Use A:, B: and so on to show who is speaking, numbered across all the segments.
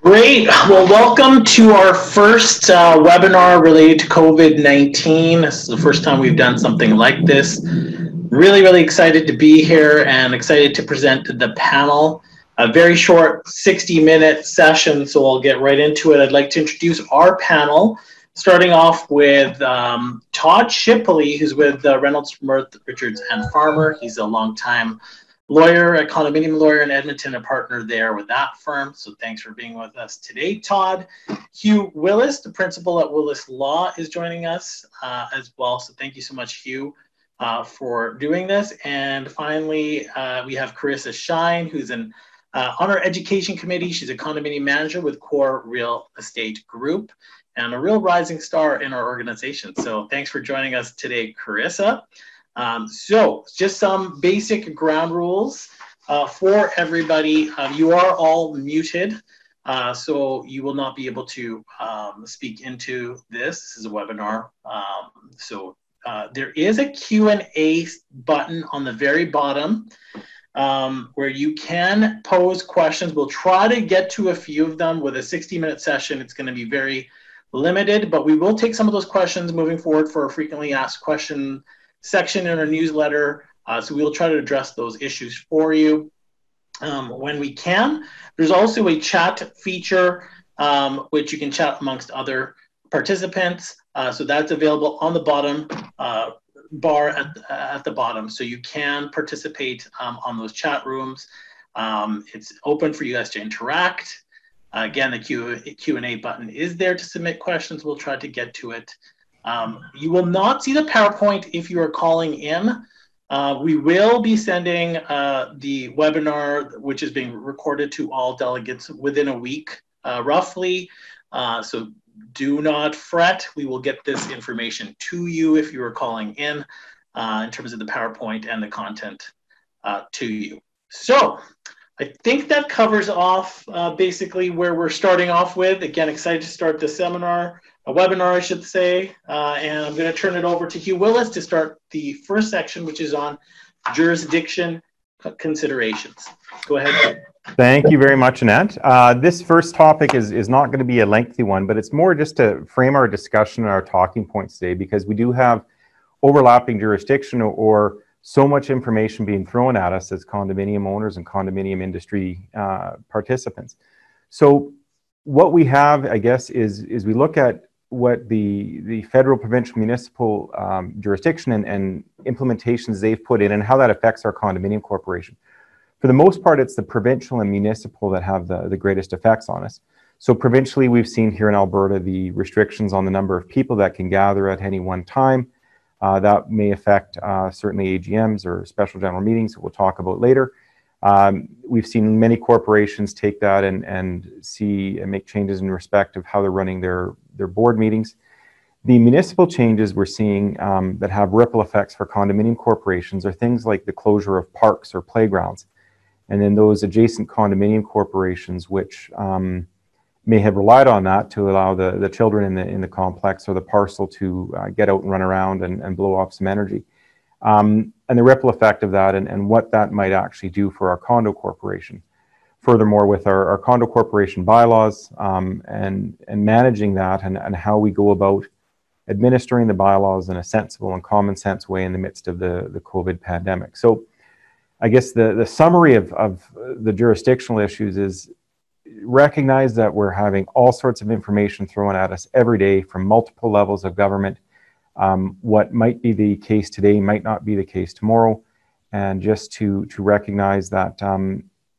A: Great. Well, welcome to our first webinar related to COVID-19. This is the first time we've done something like this. Really excited to be here and excited to present the panel. A very short 60-minute session, so I'll get right into it. I'd like to introduce our panel, starting off with Todd Shipley, who's with Reynolds, Mirth, Richards and Farmer. He's a longtime lawyer, a condominium lawyer in Edmonton, a partner there with that firm. So thanks for being with us today, Todd. Hugh Willis, the principal at Willis Law, is joining us as well. So thank you so much, Hugh, for doing this. And finally, we have Carissa Shine, who's on our education committee. She's a condominium manager with Core Real Estate Group and a real rising star in our organization. So thanks for joining us today, Carissa. So just some basic ground rules for everybody. You are all muted, so you will not be able to speak into this. This is a webinar. There is a Q&A button on the very bottom where you can pose questions. We'll try to get to a few of them. With a 60-minute session, it's going to be very limited, but we will take some of those questions moving forward for a frequently asked question section in our newsletter, so we'll try to address those issues for you when we can. There's also a chat feature which you can chat amongst other participants, so that's available on the bottom bar at the bottom, so you can participate on those chat rooms. It's open for you guys to interact. Again, the Q&A button is there to submit questions. We'll try to get to it. You will not see the PowerPoint if you are calling in. We will be sending the webinar, which is being recorded, to all delegates within a week, roughly. So do not fret. We will get this information to you if you are calling in terms of the PowerPoint and the content to you. So I think that covers off basically where we're starting off with. Again, excited to start the seminar. A webinar, I should say, and I'm going to turn it over to Hugh Willis to start the first section, which is on jurisdiction considerations. Go ahead.
B: Thank you very much, Annette. This first topic is not going to be a lengthy one, but it's more just to frame our discussion and our talking points today, because we do have overlapping jurisdiction or so much information being thrown at us as condominium owners and condominium industry participants. So what we have, I guess, is we look at what the federal, provincial, municipal jurisdiction and implementations they've put in and how that affects our condominium corporation. For the most part, it's the provincial and municipal that have the greatest effects on us. So provincially, we've seen here in Alberta the restrictions on the number of people that can gather at any one time. That may affect certainly AGMs or special general meetings that we'll talk about later. We've seen many corporations take that and make changes in respect of how they're running their board meetings. The municipal changes we're seeing that have ripple effects for condominium corporations are things like the closure of parks or playgrounds, and then those adjacent condominium corporations which may have relied on that to allow the children in the complex or the parcel to get out and run around and blow off some energy. And the ripple effect of that and what that might actually do for our condo corporation. Furthermore, with our condo corporation bylaws and managing that and how we go about administering the bylaws in a sensible and common sense way in the midst of the COVID pandemic. So I guess the summary of the jurisdictional issues is recognize that we're having all sorts of information thrown at us every day from multiple levels of government. What might be the case today might not be the case tomorrow, and just to recognize that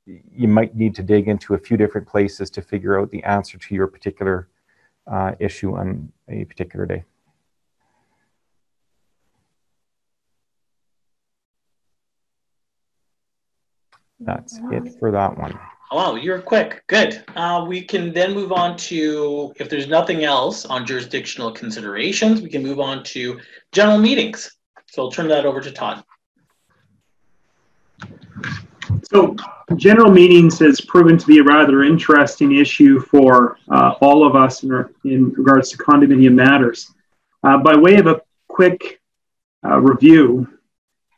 B: you might need to dig into a few different places to figure out the answer to your particular issue on a particular day. That's it for that one.
A: Oh, you're quick. Good. We can then move on to, if there's nothing else on jurisdictional considerations, we can move on to general meetings. So I'll turn that over to Todd.
C: So general meetings has proven to be a rather interesting issue for all of us in regards to condominium matters. By way of a quick review,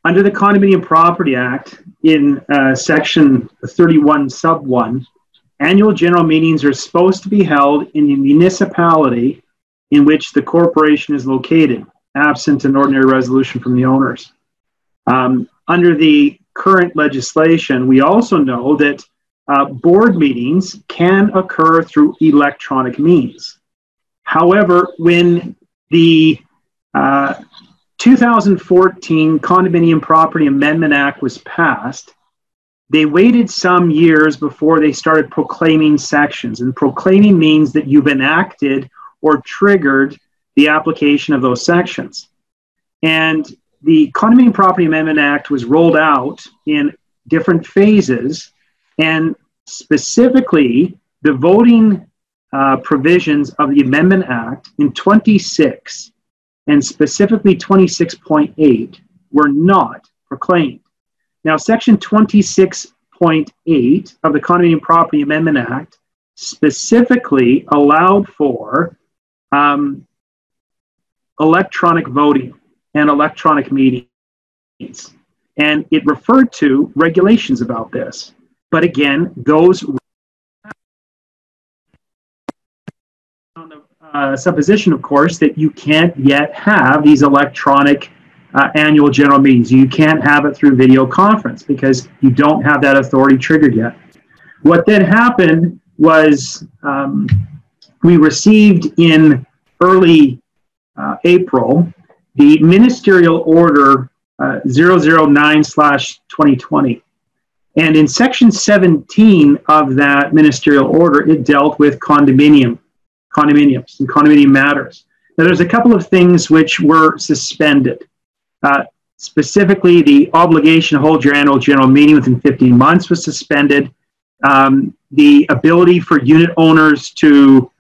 C: under the Condominium Property Act, in Section 31 Sub 1 Annual general meetings are supposed to be held in the municipality in which the corporation is located, absent an ordinary resolution from the owners. Under the current legislation, we also know that board meetings can occur through electronic means. However, when the 2014 Condominium Property Amendment Act was passed, they waited some years before they started proclaiming sections. And proclaiming means that you've enacted or triggered the application of those sections. And the Condominium Property Amendment Act was rolled out in different phases, and specifically the voting provisions of the Amendment Act in 26 and specifically 26.8 were not proclaimed. Now, Section 26.8 of the Condominium Property Amendment Act specifically allowed for electronic voting and electronic meetings. And it referred to regulations about this. But again, those on the supposition, of course, that you can't yet have these electronic annual general meetings. You can't have it through video conference because you don't have that authority triggered yet. What then happened was we received in early April the Ministerial Order 009/2020. And in Section 17 of that Ministerial Order, it dealt with condominiums and condominium matters. Now, there's a couple of things which were suspended. Specifically, the obligation to hold your annual general meeting within 15 months was suspended. The ability for unit owners to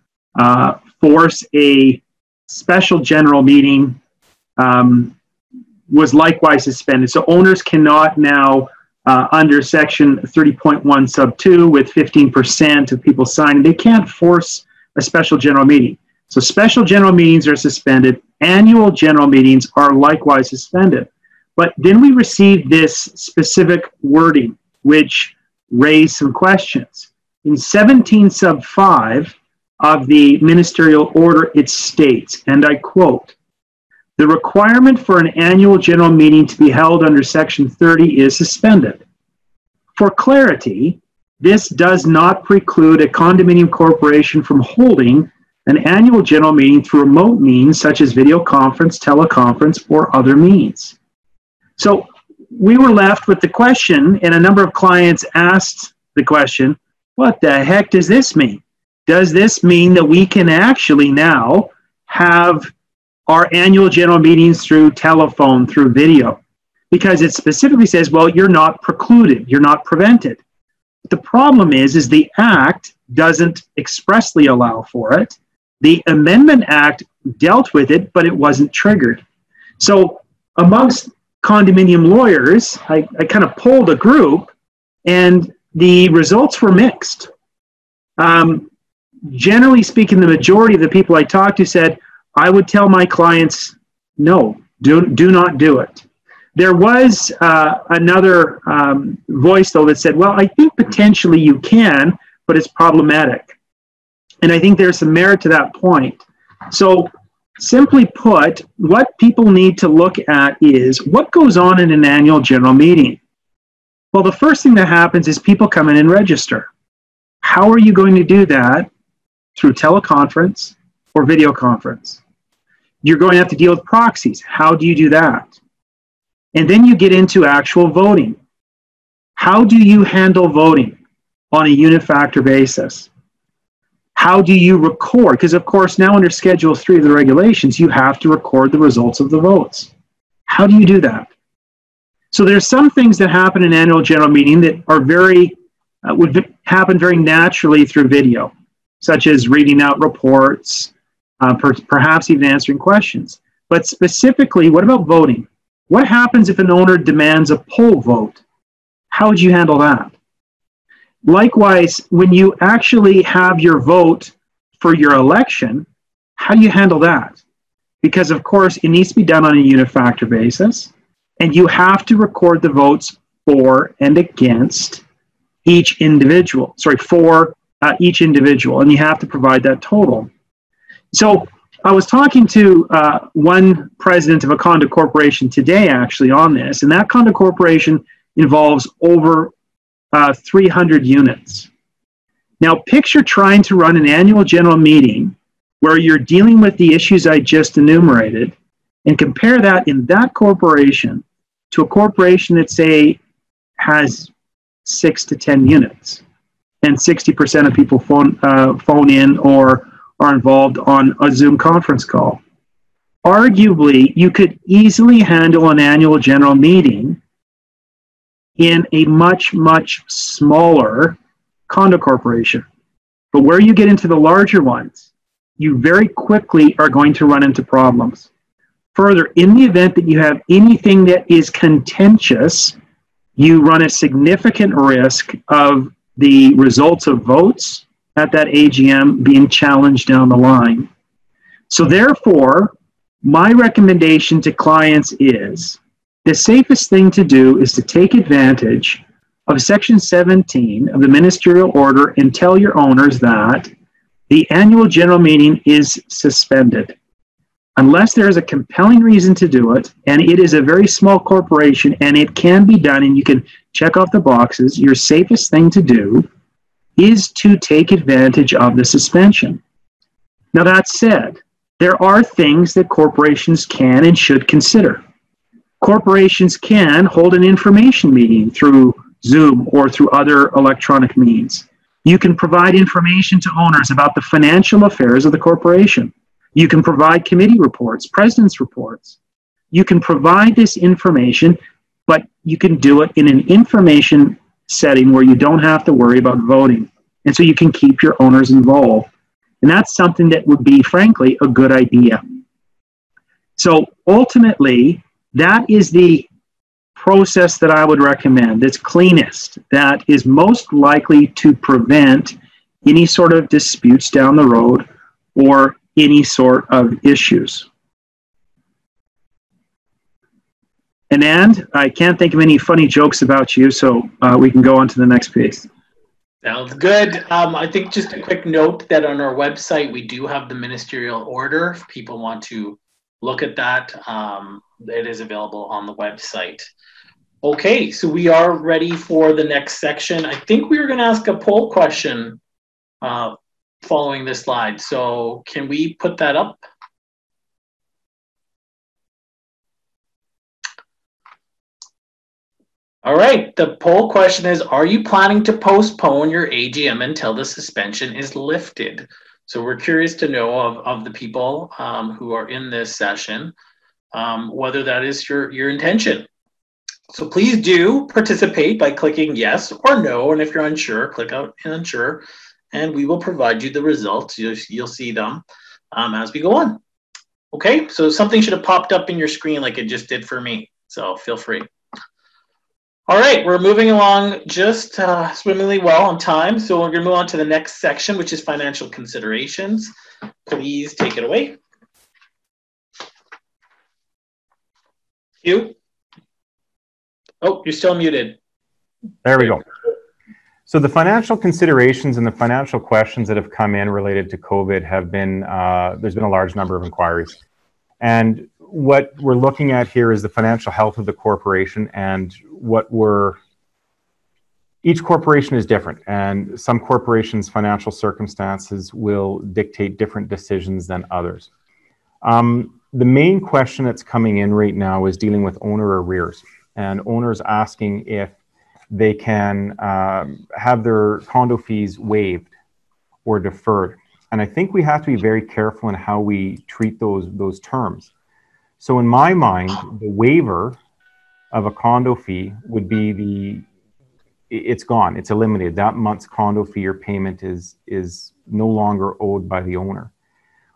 C: force a special general meeting was likewise suspended. So owners cannot now, under Section 30.1 sub 2, with 15% of people signing, they can't force a special general meeting. So special general meetings are suspended. Annual general meetings are likewise suspended. But then we received this specific wording, which raised some questions. In 17 sub 5 of the Ministerial Order, it states, and I quote, "The requirement for an annual general meeting to be held under Section 30 is suspended. For clarity, this does not preclude a condominium corporation from holding an annual general meeting through remote means such as video conference, teleconference, or other means." So we were left with the question, and a number of clients asked the question, what the heck does this mean? Does this mean that we can actually now have our annual general meetings through telephone, through video? Because it specifically says, well, you're not precluded, you're not prevented. The problem is the Act doesn't expressly allow for it. The Amendment Act dealt with it, but it wasn't triggered. So amongst condominium lawyers, I kind of polled a group, and the results were mixed. Generally speaking, the majority of the people I talked to said, I would tell my clients, no, do not do it. There was another voice, though, that said, well, I think potentially you can, but it's problematic. And I think there's some merit to that point. So simply put, what people need to look at is what goes on in an annual general meeting. Well, the first thing that happens is people come in and register. How are you going to do that? Through teleconference or video conference. You're going to have to deal with proxies. How do you do that? And then you get into actual voting. How do you handle voting on a unit factor basis? How do you record? Because, of course, now under Schedule 3 of the regulations, you have to record the results of the votes. How do you do that? So there's some things that happen in annual general meeting that are would happen very naturally through video, such as reading out reports, perhaps even answering questions. But specifically, what about voting? What happens if an owner demands a poll vote? How would you handle that? Likewise, when you actually have your vote for your election, how do you handle that? Because, of course, it needs to be done on a unit factor basis, and you have to record the votes for and against each individual. For each individual, and you have to provide that total. So I was talking to one president of a condo corporation today, actually, on this, and that condo corporation involves over 300 units. Now, picture trying to run an annual general meeting where you're dealing with the issues I just enumerated, and compare that in that corporation to a corporation that, say, has 6 to 10 units, and 60% of people phone in or are involved on a Zoom conference call. Arguably, you could easily handle an annual general meeting in a much, much smaller condo corporation. But where you get into the larger ones, you very quickly are going to run into problems. Further, in the event that you have anything that is contentious, you run a significant risk of the results of votes at that AGM being challenged down the line. So therefore, my recommendation to clients is the safest thing to do is to take advantage of Section 17 of the ministerial order and tell your owners that the annual general meeting is suspended. Unless there is a compelling reason to do it, and it is a very small corporation and it can be done and you can check off the boxes, your safest thing to do is to take advantage of the suspension. Now, that said, there are things that corporations can and should consider. Corporations can hold an information meeting through Zoom or through other electronic means. You can provide information to owners about the financial affairs of the corporation. You can provide committee reports, president's reports. You can provide this information, but you can do it in an information setting where you don't have to worry about voting. And so you can keep your owners involved. And that's something that would be, frankly, a good idea. So ultimately, that is the process that I would recommend. That's cleanest, that is most likely to prevent any sort of disputes down the road or any sort of issues. And I can't think of any funny jokes about you, so we can go on to the next piece.
A: Sounds good. I think just a quick note that on our website, we do have the ministerial order. If people want to look at that, it is available on the website. Okay, so we are ready for the next section. I think we were going to ask a poll question following this slide. So can we put that up? All right, the poll question is, are you planning to postpone your AGM until the suspension is lifted? So we're curious to know of the people who are in this session, whether that is your intention. So please do participate by clicking yes or no, and if you're unsure, click out unsure, and we will provide you the results. You'll see them as we go on. Okay, so something should have popped up in your screen like it just did for me, so feel free. All right, we're moving along just swimmingly well on time, so we're going to move on to the next section, which is financial considerations. Please take it away. You. Oh, you're still muted.
B: There we go. So the financial considerations and the financial questions that have come in related to COVID have been, there's been a large number of inquiries. And what we're looking at here is the financial health of the corporation, and each corporation is different, and some corporations' financial circumstances will dictate different decisions than others. The main question that's coming in right now is dealing with owner arrears, and owners asking if they can have their condo fees waived or deferred. And I think we have to be very careful in how we treat those terms. So in my mind, the waiver of a condo fee would be it's gone, it's eliminated. That month's condo fee or payment is no longer owed by the owner.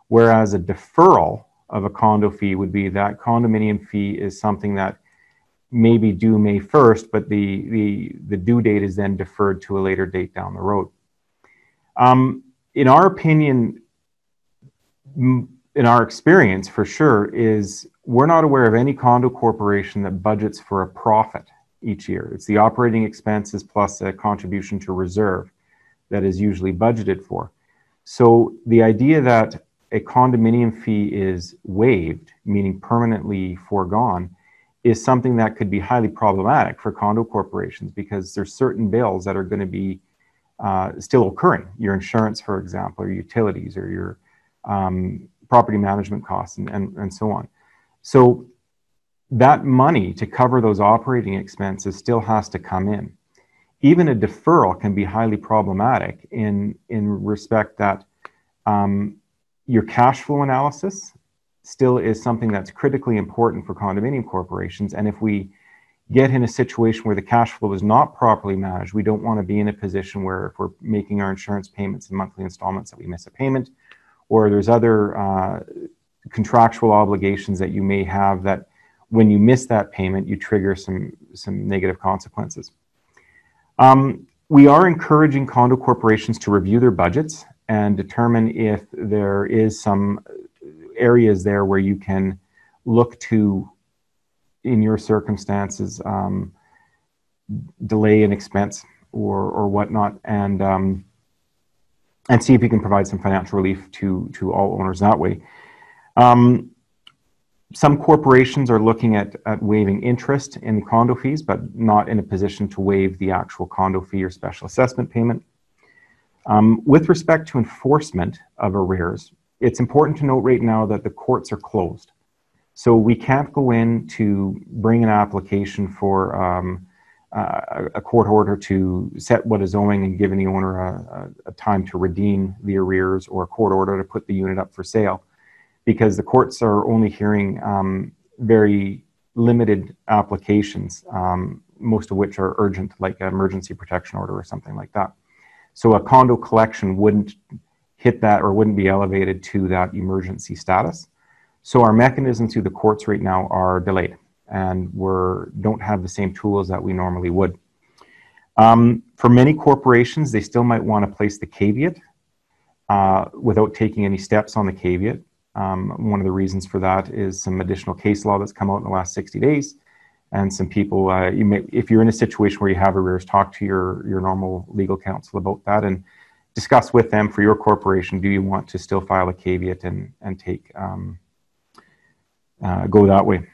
B: Whereas a deferral of a condo fee would be that condominium fee is something that may be due May 1st, but the due date is then deferred to a later date down the road. In our opinion, in our experience for sure, is we're not aware of any condo corporation that budgets for a profit each year. It's the operating expenses plus a contribution to reserve that is usually budgeted for. So the idea that a condominium fee is waived, meaning permanently foregone, is something that could be highly problematic for condo corporations, because there's certain bills that are going to be still occurring. Your insurance, for example, or utilities, or your property management costs, and so on. So that money to cover those operating expenses still has to come in. Even a deferral can be highly problematic in respect that your cash flow analysis still is something that's critically important for condominium corporations. And if we get in a situation where the cash flow is not properly managed, we don't want to be in a position where if we're making our insurance payments in monthly installments that we miss a payment, or there's other contractual obligations that you may have that when you miss that payment, you trigger some negative consequences. We are encouraging condo corporations to review their budgets and determine if there is some areas there where you can look to, in your circumstances, delay an expense or whatnot, and see if you can provide some financial relief to all owners that way. Some corporations are looking at waiving interest in the condo fees, but not in a position to waive the actual condo fee or special assessment payment. With respect to enforcement of arrears, it's important to note right now that the courts are closed. So we can't go in to bring an application for a court order to set what is owing and giving the owner a time to redeem the arrears, or a court order to put the unit up for sale, because the courts are only hearing very limited applications, most of which are urgent, like an emergency protection order or something like that. So a condo collection wouldn't hit that, or wouldn't be elevated to that emergency status. So our mechanisms through the courts right now are delayed, and don't have the same tools that we normally would. For many corporations, they still might want to place the caveat without taking any steps on the caveat. One of the reasons for that is some additional case law that's come out in the last 60 days. And some people, if you're in a situation where you have arrears, talk to your normal legal counsel about that and discuss with them for your corporation, do you want to still file a caveat and take go that way.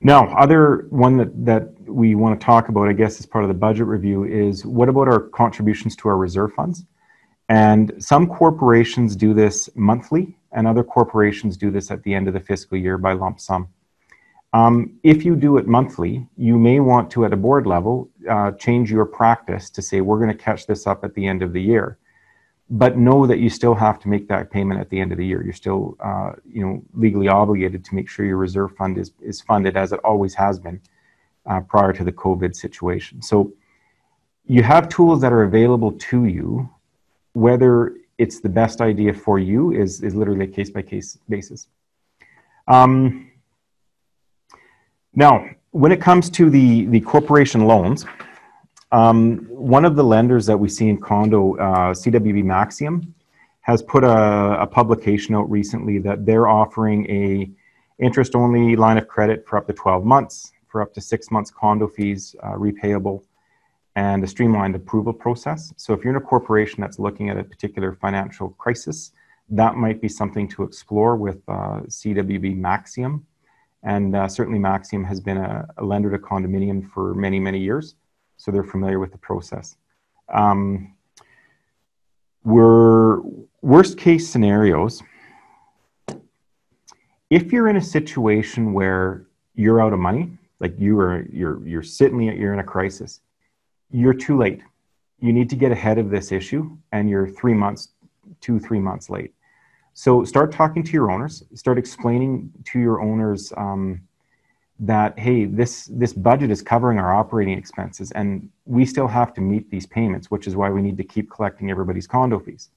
B: Now, other one that we want to talk about, I guess, as part of the budget review is, what about our contributions to our reserve funds? And some corporations do this monthly, and other corporations do this at the end of the fiscal year by lump sum. If you do it monthly, you may want to, at a board level, change your practice to say, we're going to catch this up at the end of the year. But know that you still have to make that payment at the end of the year. You're still legally obligated to make sure your reserve fund is funded, as it always has been prior to the COVID situation. So you have tools that are available to you. Whether it's the best idea for you is literally a case-by-case basis. Now, when it comes to the corporation loans, one of the lenders that we see in condo, CWB Maxium, has put a publication out recently that they're offering a interest-only line of credit for up to 12 months, for up to 6 months condo fees repayable, and a streamlined approval process. So if you're in a corporation that's looking at a particular financial crisis, that might be something to explore with CWB Maxium. And certainly Maxium has been a lender to Condominium for many, many years. So they're familiar with the process. Worst case scenarios, if you're in a situation where you're out of money, like you're in a crisis, you're too late. You need to get ahead of this issue, and you're 3 months, 2-3 months late. So start talking to your owners, start explaining to your owners that, hey, this budget is covering our operating expenses, and we still have to meet these payments, which is why we need to keep collecting everybody's condo fees.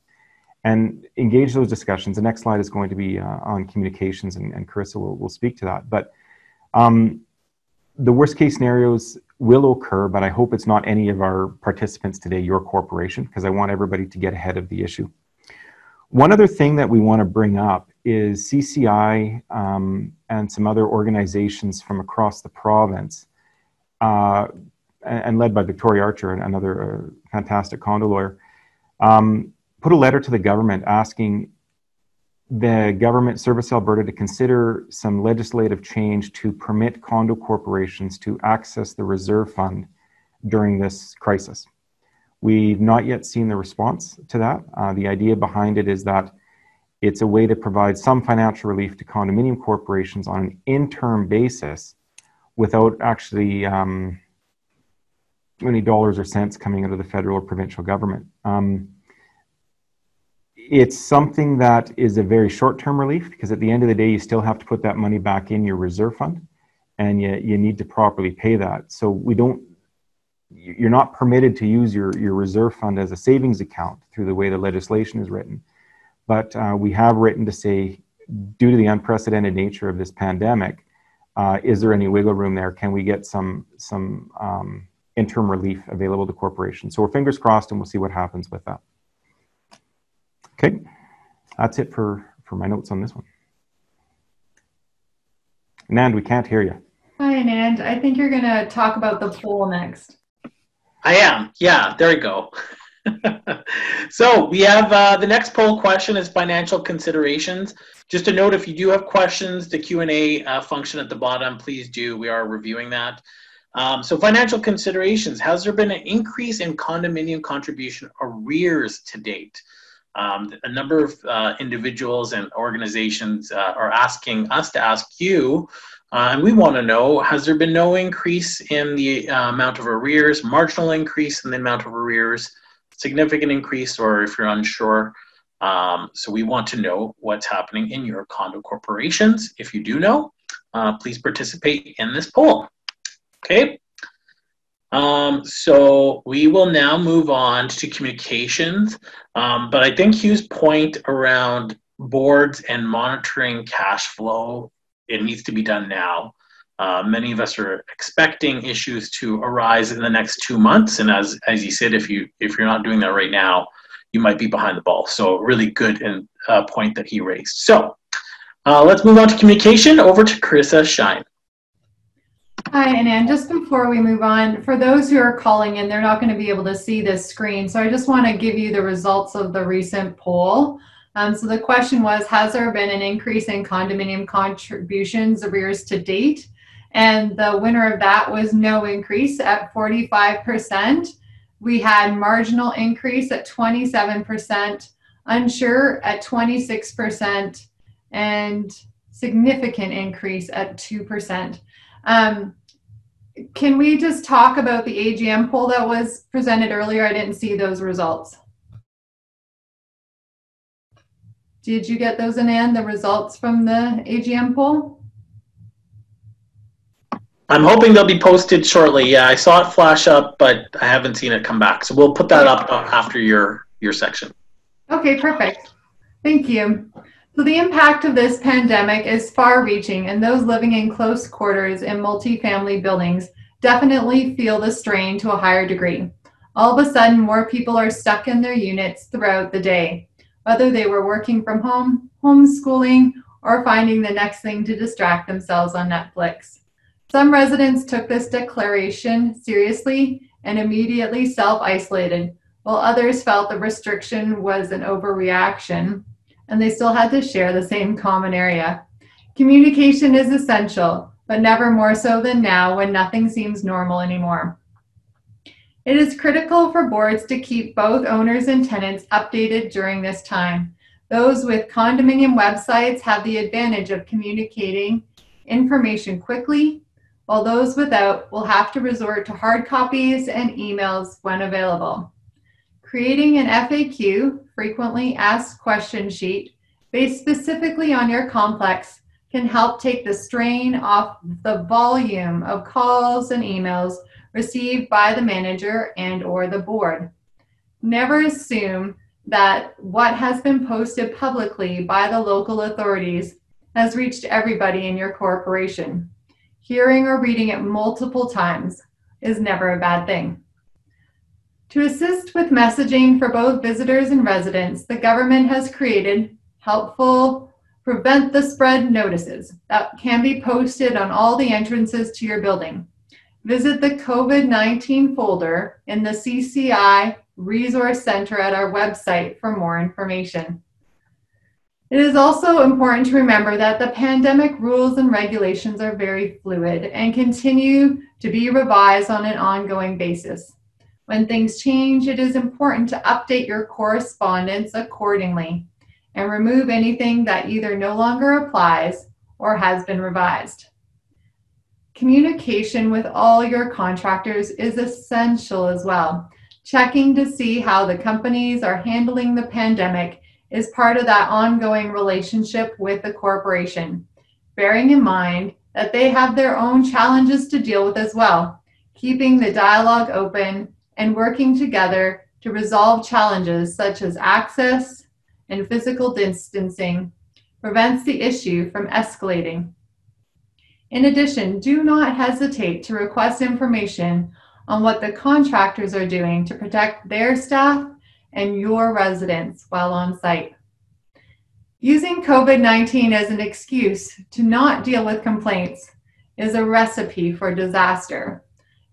B: And engage those discussions. The next slide is going to be on communications, and Carissa will speak to that. But the worst case scenarios will occur, but I hope it's not any of our participants today, your corporation, because I want everybody to get ahead of the issue. One other thing that we want to bring up is CCI and some other organizations from across the province, and and led by Victoria Archer, another fantastic condo lawyer, put a letter to the government asking the government, Service Alberta, to consider some legislative change to permit condo corporations to access the reserve fund during this crisis. We've not yet seen the response to that. The idea behind it is that it's a way to provide some financial relief to condominium corporations on an interim basis without actually any dollars or cents coming out of the federal or provincial government. It's something that is a very short-term relief, because at the end of the day, you still have to put that money back in your reserve fund, and you need to properly pay that. So you're not permitted to use your reserve fund as a savings account through the way the legislation is written. But we have written to say, due to the unprecedented nature of this pandemic, is there any wiggle room there? Can we get some interim relief available to corporations? So we're fingers crossed, and we'll see what happens with that. Okay, that's it for my notes on this one. Nand, we can't hear you.
D: Hi, Nand. I think you're going to talk about the poll next.
A: I am. Yeah, there we go. So we have the next poll question is financial considerations. Just a note, if you do have questions, the Q&A function at the bottom, please do. We are reviewing that. So financial considerations. Has there been an increase in condominium contribution arrears to date? A number of individuals and organizations are asking us to ask you, and we want to know, has there been no increase in the amount of arrears, marginal increase in the amount of arrears, significant increase, or if you're unsure? So we want to know what's happening in your condo corporations. If you do know, please participate in this poll. Okay. So we will now move on to communications, but I think Hugh's point around boards and monitoring cash flow, it needs to be done now. Many of us are expecting issues to arise in the next 2 months, and as you said, if you're not doing that right now, you might be behind the ball. So really good point that he raised. So let's move on to communication. Over to Carissa Shine.
D: Hi, and just before we move on, for those who are calling in, they're not going to be able to see this screen. So I just want to give you the results of the recent poll. So the question was, has there been an increase in condominium contributions arrears to date? And the winner of that was no increase at 45%. We had marginal increase at 27%, unsure at 26%, and significant increase at 2%. Can we just talk about the AGM poll that was presented earlier? I didn't see those results. Did you get those, Anand, the results from the AGM poll?
A: I'm hoping they'll be posted shortly. Yeah, I saw it flash up, but I haven't seen it come back. So we'll put that up after your section.
D: Okay, perfect. Thank you. So the impact of this pandemic is far-reaching, and those living in close quarters in multifamily buildings definitely feel the strain to a higher degree. All of a sudden, more people are stuck in their units throughout the day, whether they were working from home, homeschooling, or finding the next thing to distract themselves on Netflix. Some residents took this declaration seriously and immediately self-isolated, while others felt the restriction was an overreaction, and they still had to share the same common area. Communication is essential, but never more so than now when nothing seems normal anymore. It is critical for boards to keep both owners and tenants updated during this time. Those with condominium websites have the advantage of communicating information quickly, while those without will have to resort to hard copies and emails when available. Creating an FAQ, frequently asked question sheet, based specifically on your complex can help take the strain off the volume of calls and emails received by the manager and/or the board. Never assume that what has been posted publicly by the local authorities has reached everybody in your corporation. Hearing or reading it multiple times is never a bad thing. To assist with messaging for both visitors and residents, the government has created helpful prevent the spread notices that can be posted on all the entrances to your building. visit the COVID-19 folder in the CCI Resource Center at our website for more information. It is also important to remember that the pandemic rules and regulations are very fluid and continue to be revised on an ongoing basis. When things change, it is important to update your correspondence accordingly and remove anything that either no longer applies or has been revised. Communication with all your contractors is essential as well. Checking to see how the companies are handling the pandemic is part of that ongoing relationship with the corporation, bearing in mind that they have their own challenges to deal with as well, keeping the dialogue open and working together to resolve challenges such as access and physical distancing prevents the issue from escalating. In addition, do not hesitate to request information on what the contractors are doing to protect their staff and your residents while on site. Using COVID-19 as an excuse to not deal with complaints is a recipe for disaster.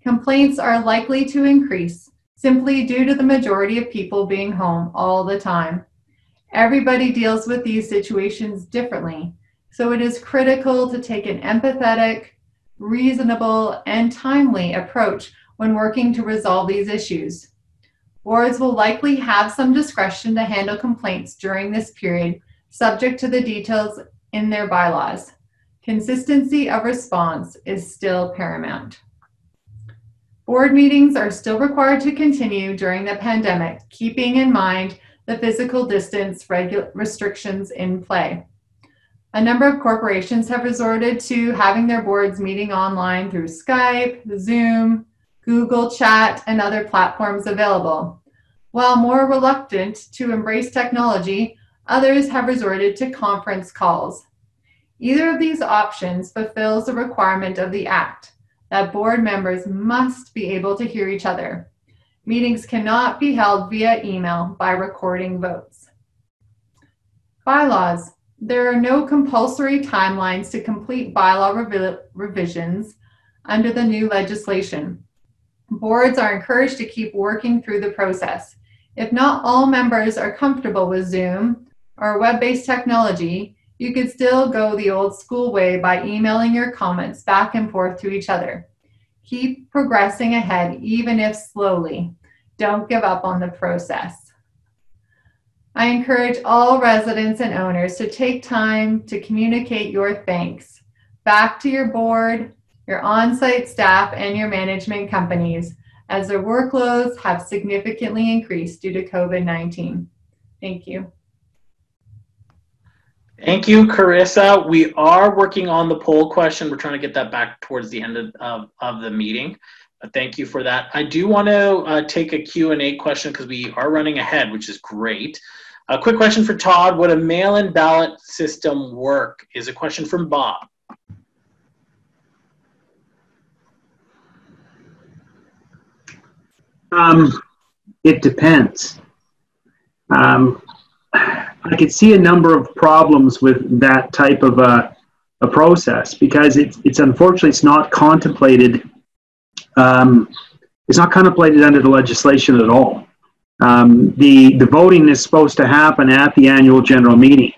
D: Complaints are likely to increase simply due to the majority of people being home all the time. Everybody deals with these situations differently, so it is critical to take an empathetic, reasonable, and timely approach when working to resolve these issues. Boards will likely have some discretion to handle complaints during this period, subject to the details in their bylaws. Consistency of response is still paramount. Board meetings are still required to continue during the pandemic, keeping in mind the physical distance restrictions in play. A number of corporations have resorted to having their boards meeting online through Skype, Zoom, Google Chat, and other platforms available. While more reluctant to embrace technology, others have resorted to conference calls. Either of these options fulfills the requirement of the Act that board members must be able to hear each other. Meetings cannot be held via email by recording votes. Bylaws. There are no compulsory timelines to complete bylaw revisions under the new legislation. Boards are encouraged to keep working through the process. If not all members are comfortable with Zoom or web-based technology, you could still go the old school way by emailing your comments back and forth to each other. Keep progressing ahead, even if slowly. Don't give up on the process. I encourage all residents and owners to take time to communicate your thanks back to your board, your on-site staff, and your management companies, as their workloads have significantly increased due to COVID-19. Thank you.
A: Thank you, Carissa. We are working on the poll question. We're trying to get that back towards the end of the meeting. Thank you for that. I do want to take a Q&A question because we are running ahead, which is great. A quick question for Todd. Would a mail-in ballot system work? Is a question from Bob.
C: It depends. I could see a number of problems with that type of a process because it's unfortunately it's not contemplated. It's not contemplated under the legislation at all. The voting is supposed to happen at the annual general meeting.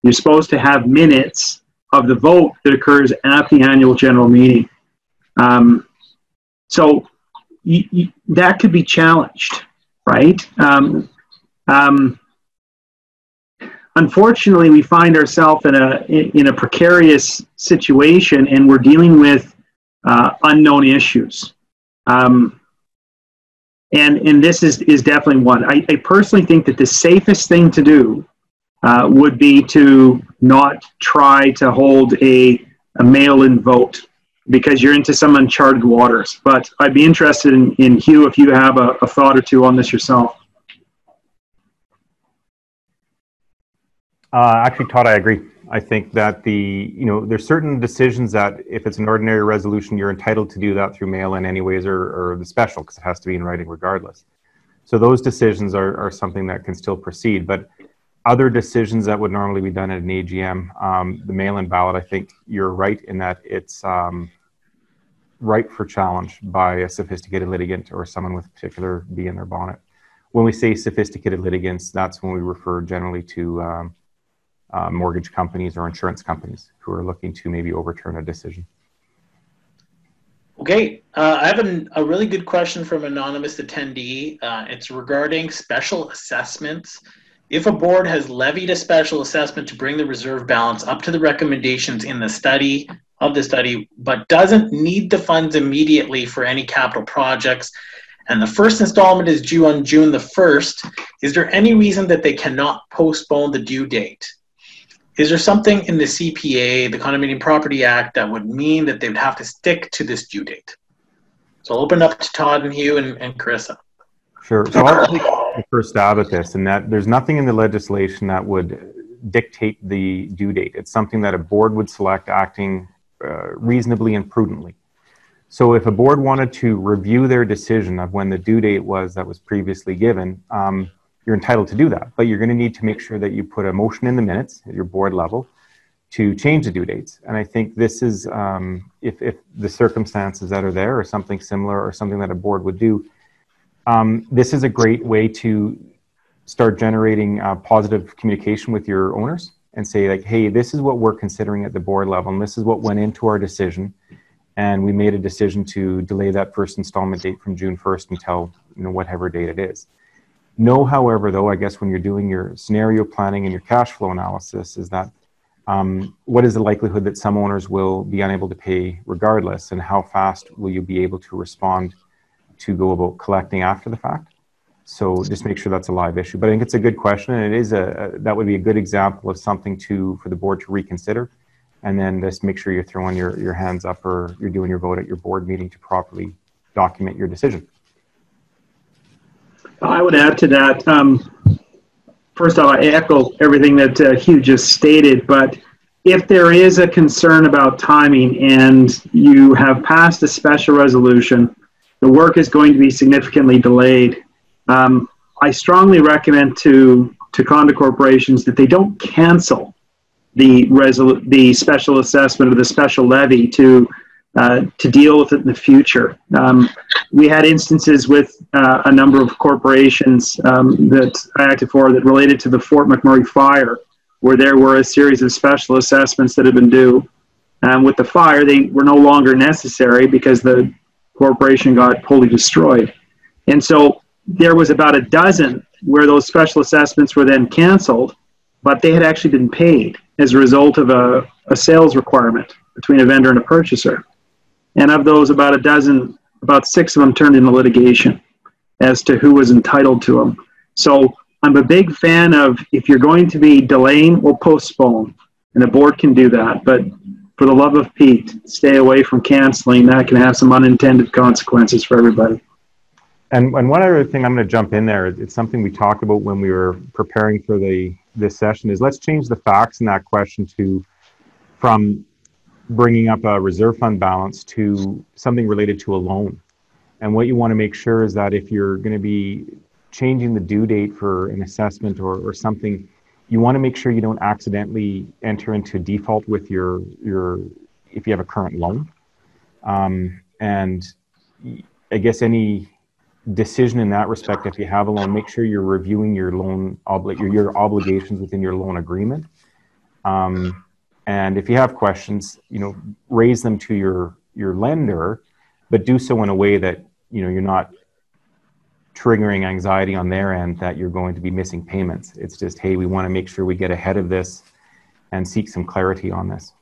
C: You're supposed to have minutes of the vote that occurs at the annual general meeting. So that could be challenged, right? Unfortunately, we find ourselves in a precarious situation, and we're dealing with unknown issues. And this is definitely one. I personally think that the safest thing to do would be to not try to hold a mail-in vote because you're into some uncharted waters. But I'd be interested in Hugh, if you have a thought or two on this yourself.
B: Actually, Todd, I agree. I think that there's certain decisions that if it's an ordinary resolution, you're entitled to do that through mail-in anyways, or the special, because it has to be in writing regardless. So those decisions are something that can still proceed. But other decisions that would normally be done at an AGM, the mail-in ballot, I think you're right in that it's ripe for challenge by a sophisticated litigant or someone with a particular bee in their bonnet. When we say sophisticated litigants, that's when we refer generally to mortgage companies or insurance companies who are looking to maybe overturn a decision.
A: Okay, I have a really good question from an anonymous attendee. It's regarding special assessments. If a board has levied a special assessment to bring the reserve balance up to the recommendations in the study, but doesn't need the funds immediately for any capital projects, and the first installment is due on June the 1st, is there any reason that they cannot postpone the due date? Is there something in the CPA, the Condominium Property Act, that would mean that they would have to stick to this due date? So I'll open up to Todd and Hugh and Carissa.
B: Sure. So I'll take the first stab at this, and that there's nothing in the legislation that would dictate the due date. It's something that a board would select acting reasonably and prudently. So if a board wanted to review their decision of when the due date was that was previously given, you're entitled to do that, but you're going to need to make sure that you put a motion in the minutes at your board level to change the due dates. And I think this is, if the circumstances that are there or something similar or something that a board would do, this is a great way to start generating positive communication with your owners and say like, hey, this is what we're considering at the board level, and this is what went into our decision. And we made a decision to delay that first installment date from June 1st until, whatever date it is. Know, however, though, I guess when you're doing your scenario planning and your cash flow analysis, is that what is the likelihood that some owners will be unable to pay regardless, and how fast will you be able to respond to go about collecting after the fact? So just make sure that's a live issue. But I think it's a good question, and it is that would be a good example of something for the board to reconsider, and then just make sure you're throwing your hands up or you're doing your vote at your board meeting to properly document your decision.
C: I would add to that. First off, I echo everything that Hugh just stated, but if there is a concern about timing and you have passed a special resolution, the work is going to be significantly delayed. I strongly recommend to condo corporations that they don't cancel the special assessment or the special levy to deal with it in the future. We had instances with a number of corporations that I acted for that related to the Fort McMurray fire, where there were a series of special assessments that had been due. With the fire, they were no longer necessary because the corporation got wholly destroyed. And so there was about a dozen where those special assessments were then canceled, but they had actually been paid as a result of a sales requirement between a vendor and a purchaser. And of those, about a dozen, about 6 of them turned into litigation as to who was entitled to them. So I'm a big fan of, if you're going to be delaying, we'll postpone. And the board can do that. But for the love of Pete, stay away from canceling. That can have some unintended consequences for everybody.
B: And one other thing, I'm going to jump in there. It's something we talked about when we were preparing for this session, is let's change the facts in that question from bringing up a reserve fund balance to something related to a loan. And what you want to make sure is that if you're going to be changing the due date for an assessment or something, you want to make sure you don't accidentally enter into default with your if you have a current loan. And I guess any decision in that respect, if you have a loan, make sure you're reviewing your loan your obligations within your loan agreement. And if you have questions, raise them to your lender, but do so in a way that, you're not triggering anxiety on their end that you're going to be missing payments. It's just, hey, we want to make sure we get ahead of this and seek some clarity on this.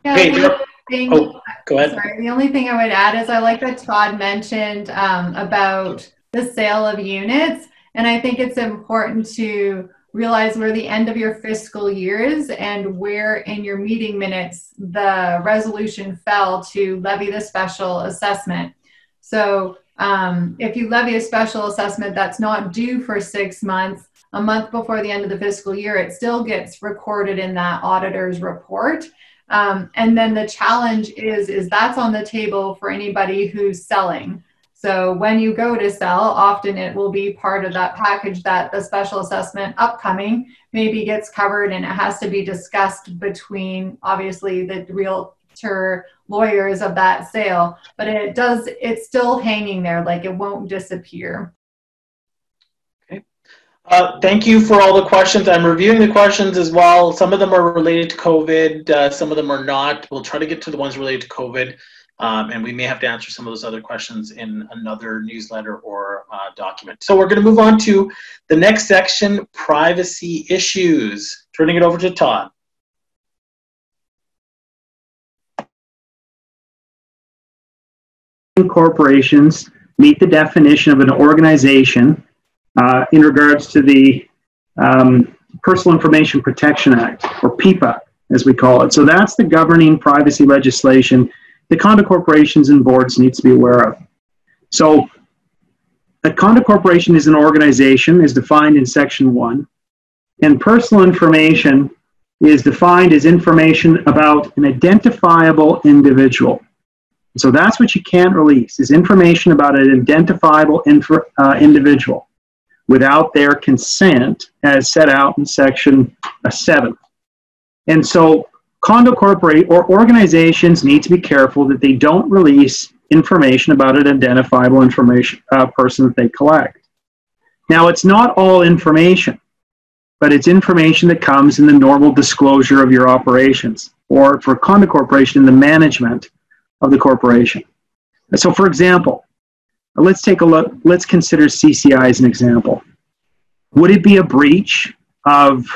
D: Yeah,
A: Hey, go ahead.
D: Sorry, the only thing I would add is I like that Todd mentioned about the sale of units. And I think it's important to realize where the end of your fiscal year is and where in your meeting minutes the resolution fell to levy the special assessment. So if you levy a special assessment that's not due for 6 months, a month before the end of the fiscal year, it still gets recorded in that auditor's report. And then the challenge is that's on the table for anybody who's selling. So when you go to sell, often it will be part of that package that the special assessment upcoming maybe gets covered, and it has to be discussed between obviously the realtor, lawyers of that sale, but it's still hanging there, like it won't disappear.
A: Okay. Thank you for all the questions. I'm reviewing the questions as well. Some of them are related to COVID, some of them are not. We'll try to get to the ones related to COVID, and we may have to answer some of those other questions in another newsletter or document. So we're going to move on to the next section, privacy issues. Turning it over to Todd.
C: Corporations meet the definition of an organization in regards to the Personal Information Protection Act, or PIPA, as we call it. So that's the governing privacy legislation the condo corporations and boards need to be aware of. So a condo corporation is an organization, is defined in Section 1, and personal information is defined as information about an identifiable individual. So that's what you can't release, is information about an identifiable individual without their consent, as set out in Section 7. And so condo corporate or organizations need to be careful that they don't release information about an identifiable person that they collect. Now, it's not all information, but it's information that comes in the normal disclosure of your operations, or for condo corporation, the management of the corporation. So for example, let's take a look, let's consider CCI as an example. Would it be a breach of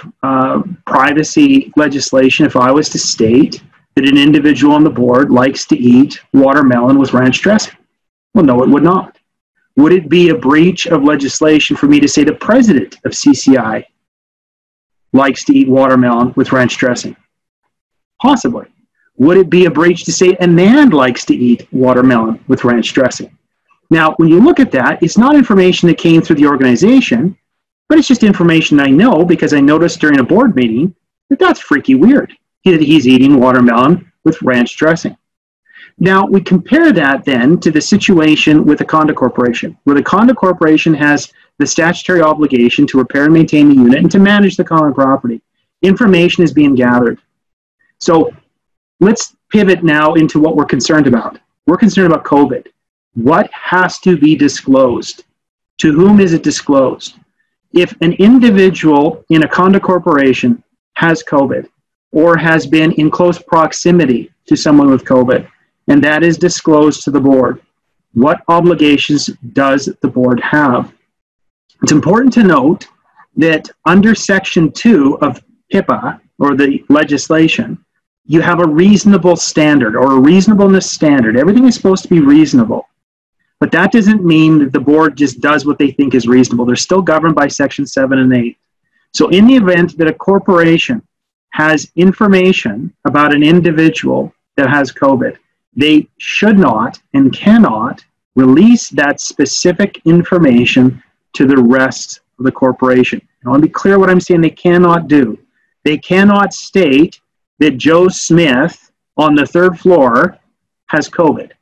C: privacy legislation if I was to state that an individual on the board likes to eat watermelon with ranch dressing? Well, no, it would not. Would it be a breach of legislation for me to say the president of CCI likes to eat watermelon with ranch dressing? Possibly. Would it be a breach to say a NAB likes to eat watermelon with ranch dressing? Now, when you look at that, it's not information that came through the organization, but it's just information I know because I noticed during a board meeting that that's freaky weird, that he's eating watermelon with ranch dressing. Now, we compare that then to the situation with a condo corporation, where the condo corporation has the statutory obligation to repair and maintain the unit and to manage the common property. Information is being gathered. So let's pivot now into what we're concerned about. We're concerned about COVID. What has to be disclosed? To whom is it disclosed? If an individual in a condo corporation has COVID or has been in close proximity to someone with COVID, and that is disclosed to the board, what obligations does the board have? It's important to note that under Section 2 of PIPA, or the legislation, you have a reasonable standard or a reasonableness standard. Everything is supposed to be reasonable. But that doesn't mean that the board just does what they think is reasonable. They're still governed by Section 7 and 8. So in the event that a corporation has information about an individual that has COVID, they should not and cannot release that specific information to the rest of the corporation. I want to be clear what I'm saying they cannot do. They cannot state that Joe Smith on the 3rd floor has COVID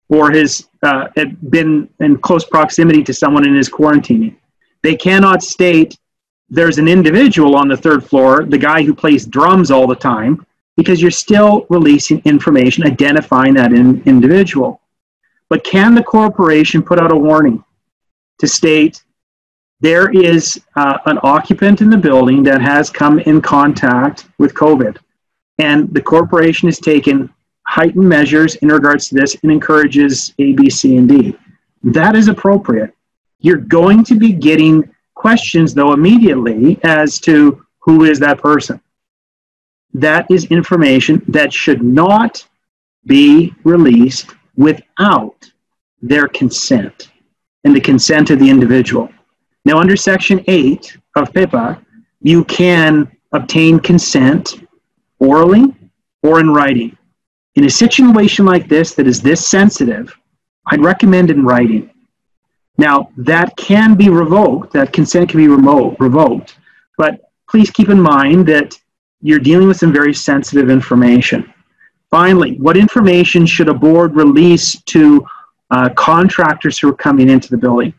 C: or has been in close proximity to someone and is quarantining. They cannot state there's an individual on the 3rd floor, the guy who plays drums all the time, because you're still releasing information identifying that individual. But can the corporation put out a warning to state there is an occupant in the building that has come in contact with COVID, and the corporation has taken heightened measures in regards to this and encourages A, B, C, and D? That is appropriate. You're going to be getting questions, though, immediately as to who is that person. That is information that should not be released without their consent and the consent of the individual. Now, under Section 8 of PIPA, you can obtain consent orally or in writing. In a situation like this that is this sensitive, I'd recommend in writing. Now, that can be revoked, that consent can be revoked, but please keep in mind that you're dealing with some very sensitive information. Finally, what information should a board release to contractors who are coming into the building?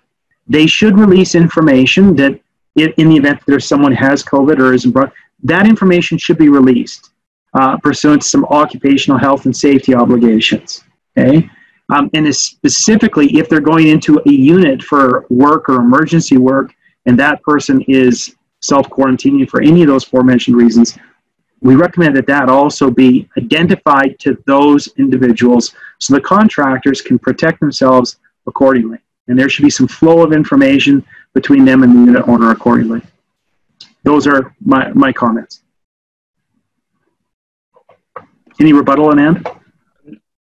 C: They should release information that in the event that there's someone who has COVID or isn't brought, that information should be released. pursuant to some occupational health and safety obligations. Okay, and specifically if they're going into a unit for work or emergency work, and that person is self-quarantining for any of those aforementioned reasons, we recommend that that also be identified to those individuals so the contractors can protect themselves accordingly. And there should be some flow of information between them and the unit owner accordingly. Those are my comments. Any rebuttal on Ann?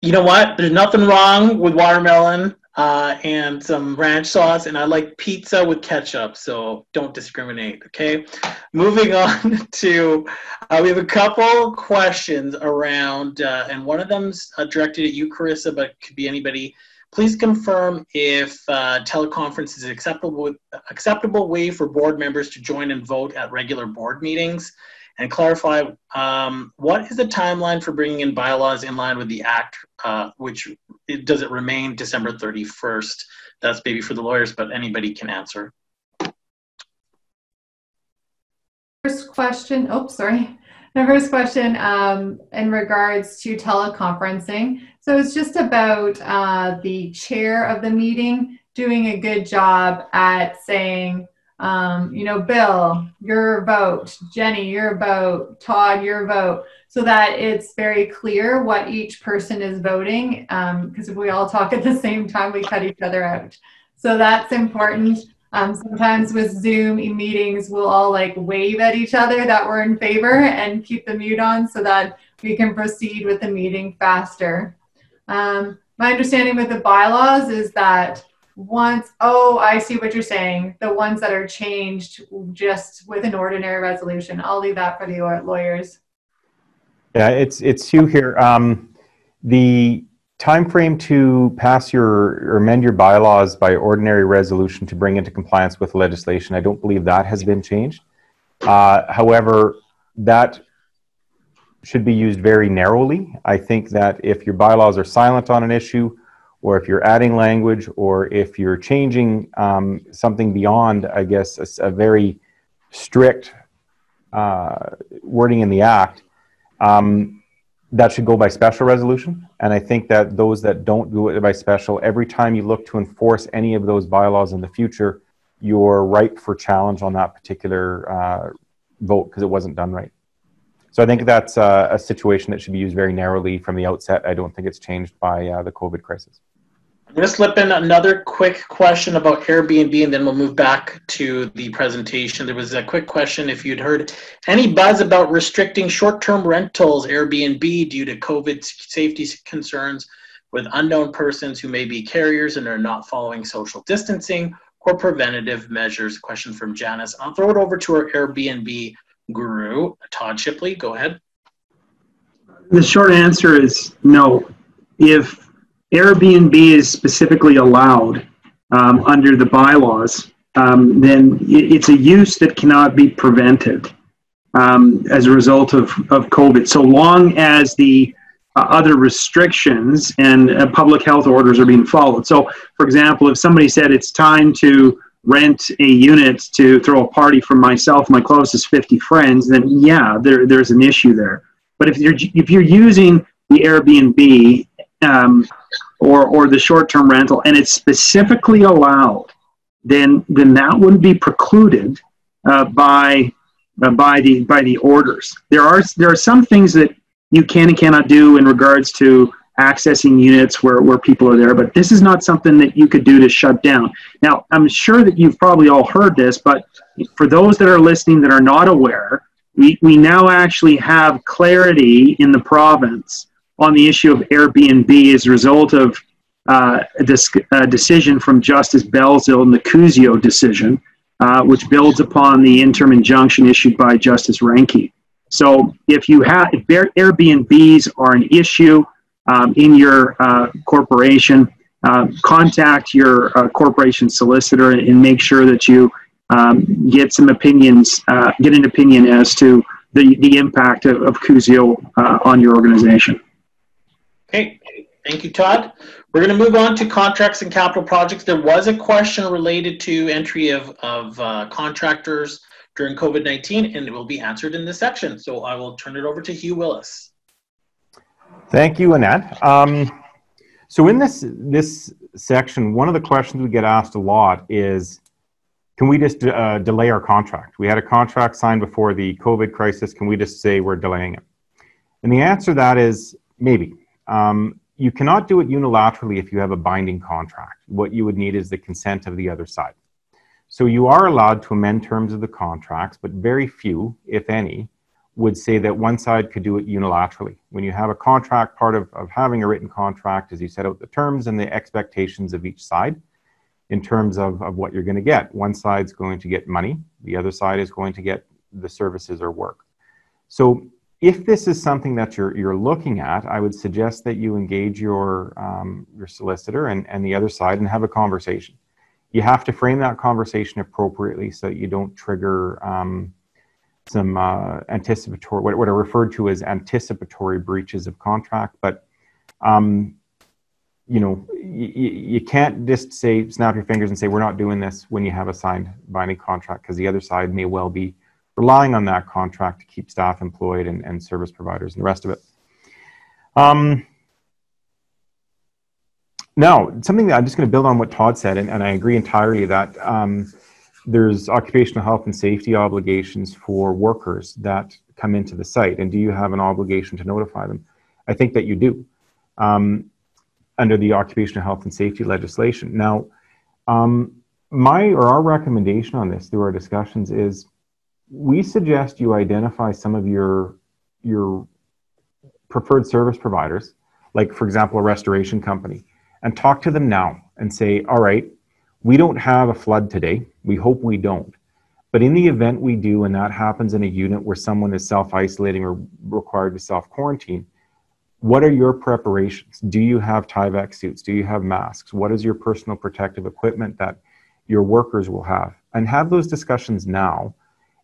A: You know what? There's nothing wrong with watermelon and some ranch sauce, and I like pizza with ketchup, so don't discriminate, okay? Moving on to, we have a couple questions around, and one of them's directed at you, Carissa, but it could be anybody. Please confirm if teleconference is an acceptable way for board members to join and vote at regular board meetings, and clarify what is the timeline for bringing in bylaws in line with the Act, does it remain December 31st? That's maybe for the lawyers, but anybody can answer.
D: First question, the first question in regards to teleconferencing. So it's just about the chair of the meeting doing a good job at saying, you know, Bill, your vote, Jenny, your vote, Todd, your vote, so that it's very clear what each person is voting. Because if we all talk at the same time, we cut each other out. So that's important. Sometimes with Zoom meetings, we'll all like wave at each other that we're in favor and keep the mute on so that we can proceed with the meeting faster. My understanding with the bylaws is that I see what you're saying. The ones that are changed just with an ordinary resolution. I'll leave that for the lawyers.
B: Yeah, it's Hugh here. The time frame to pass or amend your bylaws by ordinary resolution to bring into compliance with legislation, I don't believe that has been changed. However, that should be used very narrowly. I think that if your bylaws are silent on an issue, or if you're adding language, or if you're changing something beyond, I guess, a very strict wording in the Act, that should go by special resolution. And I think that those that don't do it by special, every time you look to enforce any of those bylaws in the future, you're ripe for challenge on that particular vote because it wasn't done right. So I think that's a situation that should be used very narrowly from the outset. I don't think it's changed by the COVID crisis.
A: I'm going to slip in another quick question about Airbnb, and then we'll move back to the presentation. There was a quick question if you'd heard any buzz about restricting short-term rentals, Airbnb, due to COVID safety concerns with unknown persons who may be carriers and are not following social distancing or preventative measures. Question from Janice. I'll throw it over to our Airbnb guru, Todd Shipley. Go ahead.
C: The short answer is no. If Airbnb is specifically allowed under the bylaws, then it's a use that cannot be prevented as a result of COVID, so long as the other restrictions and public health orders are being followed. So, for example, if somebody said it's time to rent a unit to throw a party for myself, my closest 50 friends, then yeah, there's an issue there. But if you're using the Airbnb or the short-term rental and it's specifically allowed, then that wouldn't be precluded by the orders. There are some things that you can and cannot do in regards to accessing units where people are there, but this is not something that you could do to shut down. Now, I'm sure that you've probably all heard this, but for those that are listening that are not aware, we now actually have clarity in the province on the issue of Airbnb as a result of a decision from Justice Belzil in the Cusio decision, which builds upon the interim injunction issued by Justice Reinke. So if Airbnbs are an issue in your corporation, contact your corporation solicitor and make sure that you get an opinion as to the impact of Cusio on your organization.
A: Okay, thank you, Todd. We're going to move on to contracts and capital projects. There was a question related to entry of contractors during COVID-19, and it will be answered in this section. So I will turn it over to Hugh Willis.
B: Thank you, Annette. So in this section, one of the questions we get asked a lot is, can we just delay our contract? We had a contract signed before the COVID crisis. Can we just say we're delaying it? And the answer to that is maybe. You cannot do it unilaterally if you have a binding contract. What you would need is the consent of the other side. So you are allowed to amend terms of the contracts, but very few, if any, would say that one side could do it unilaterally. When you have a contract, part of having a written contract is you set out the terms and the expectations of each side in terms of what you're going to get. One side's going to get money, the other side is going to get the services or work. So if this is something that you're looking at, I would suggest that you engage your solicitor and the other side and have a conversation. You have to frame that conversation appropriately so that you don't trigger some anticipatory, what are referred to as anticipatory breaches of contract. But you know, you can't just say, snap your fingers and say, we're not doing this when you have a signed binding contract, because the other side may well be relying on that contract to keep staff employed and service providers and the rest of it. Now, something that I'm just going to build on what Todd said, and I agree entirely that there's occupational health and safety obligations for workers that come into the site. And do you have an obligation to notify them? I think that you do. Under the occupational health and safety legislation. Now, our recommendation on this through our discussions is we suggest you identify some of your preferred service providers, like for example, a restoration company, and talk to them now and say, all right, we don't have a flood today. We hope we don't. But in the event we do, and that happens in a unit where someone is self-isolating or required to self-quarantine, what are your preparations? Do you have Tyvek suits? Do you have masks? What is your personal protective equipment that your workers will have? And have those discussions now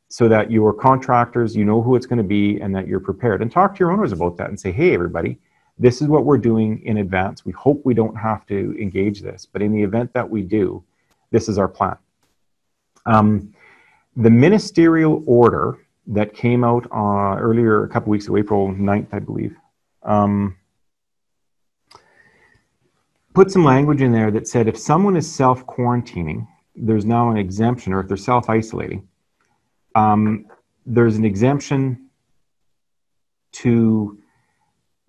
B: so that your contractors, you know who it's going to be and that you're prepared. And talk to your owners about that and say, hey, everybody, this is what we're doing in advance. We hope we don't have to engage this, but in the event that we do, this is our plan. The ministerial order that came out earlier, a couple weeks ago, April 9th, I believe, put some language in there that said if someone is self-quarantining, there's now an exemption, or if they're self-isolating, there's an exemption to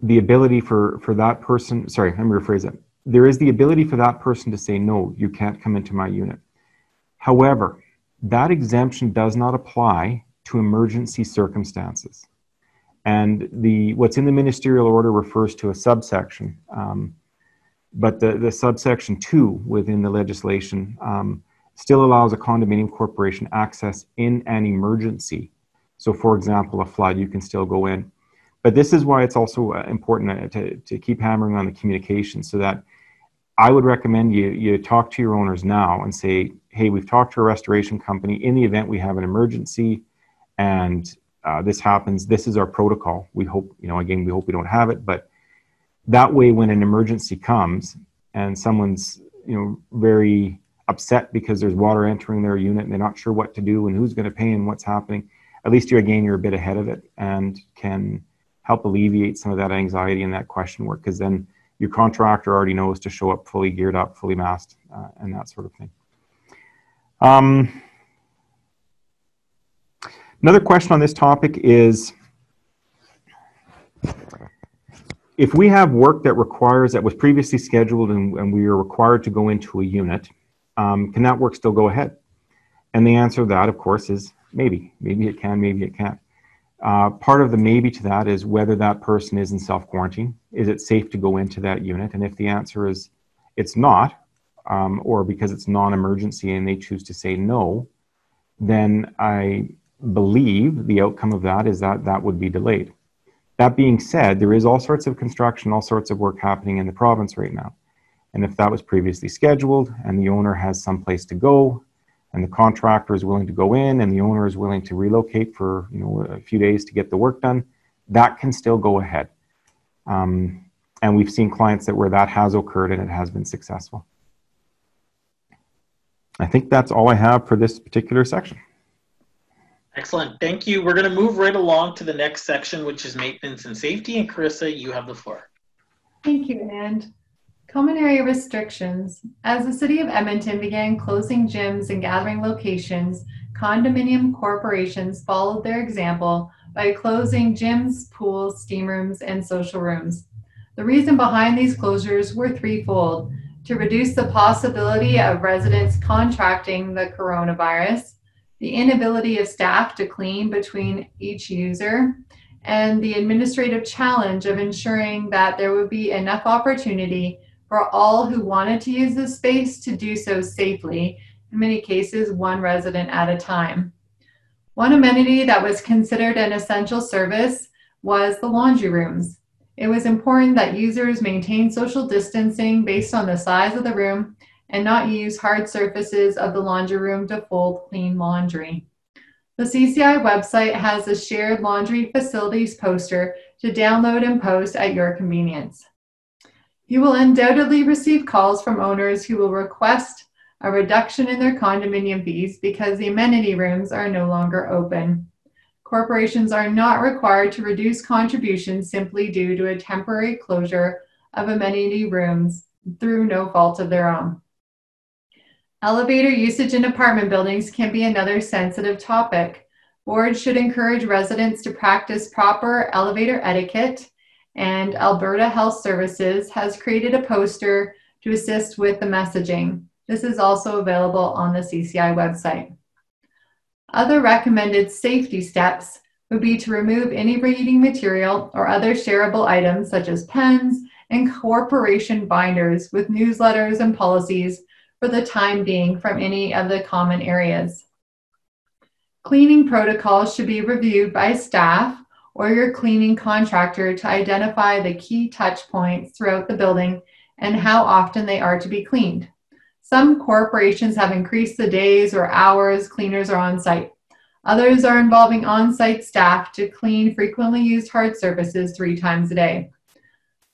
B: the ability for that person, sorry, let me rephrase that. There is the ability for that person to say, no, you can't come into my unit. However, that exemption does not apply to emergency circumstances. And what's in the ministerial order refers to a subsection, but the subsection 2 within the legislation still allows a condominium corporation access in an emergency. So for example, a flood, you can still go in. But this is why it's also important to keep hammering on the communication, so that I would recommend you talk to your owners now and say, hey, we've talked to a restoration company. In the event we have an emergency and this happens, this is our protocol. We hope, again, we hope we don't have it, but that way when an emergency comes and someone's, very upset because there's water entering their unit and they're not sure what to do and who's going to pay and what's happening, at least you're a bit ahead of it and can help alleviate some of that anxiety and that question work, because then your contractor already knows to show up fully geared up, fully masked, and that sort of thing. Another question on this topic is, if we have work that was previously scheduled and we are required to go into a unit, can that work still go ahead? And the answer to that, of course, is maybe. Maybe it can, maybe it can't. Part of the maybe to that is whether that person is in self-quarantine. Is it safe to go into that unit? And if the answer is it's not, or because it's non-emergency and they choose to say no, then I believe the outcome of that is that would be delayed. That being said, there is all sorts of construction, all sorts of work happening in the province right now. And if that was previously scheduled and the owner has some place to go and the contractor is willing to go in and the owner is willing to relocate for a few days to get the work done, that can still go ahead. And we've seen clients where that has occurred and it has been successful. I think that's all I have for this particular section.
A: Excellent. Thank you. We're going to move right along to the next section, which is maintenance and safety. And Carissa, you have the floor.
D: Thank you, and common area restrictions. As the city of Edmonton began closing gyms and gathering locations, condominium corporations followed their example by closing gyms, pools, steam rooms, and social rooms. The reason behind these closures were threefold: to reduce the possibility of residents contracting the coronavirus, the inability of staff to clean between each user, and the administrative challenge of ensuring that there would be enough opportunity for all who wanted to use the space to do so safely, in many cases one resident at a time. One amenity that was considered an essential service was the laundry rooms. It was important that users maintain social distancing based on the size of the room and not use hard surfaces of the laundry room to fold clean laundry. The CCI website has a shared laundry facilities poster to download and post at your convenience. You will undoubtedly receive calls from owners who will request a reduction in their condominium fees because the amenity rooms are no longer open. Corporations are not required to reduce contributions simply due to a temporary closure of amenity rooms through no fault of their own. Elevator usage in apartment buildings can be another sensitive topic. Boards should encourage residents to practice proper elevator etiquette, and Alberta Health Services has created a poster to assist with the messaging. This is also available on the CCI website. Other recommended safety steps would be to remove any reading material or other shareable items such as pens and corporation binders with newsletters and policies for the time being from any of the common areas. Cleaning protocols should be reviewed by staff or your cleaning contractor to identify the key touch points throughout the building and how often they are to be cleaned. Some corporations have increased the days or hours cleaners are on site. Others are involving on-site staff to clean frequently used hard surfaces 3 times a day.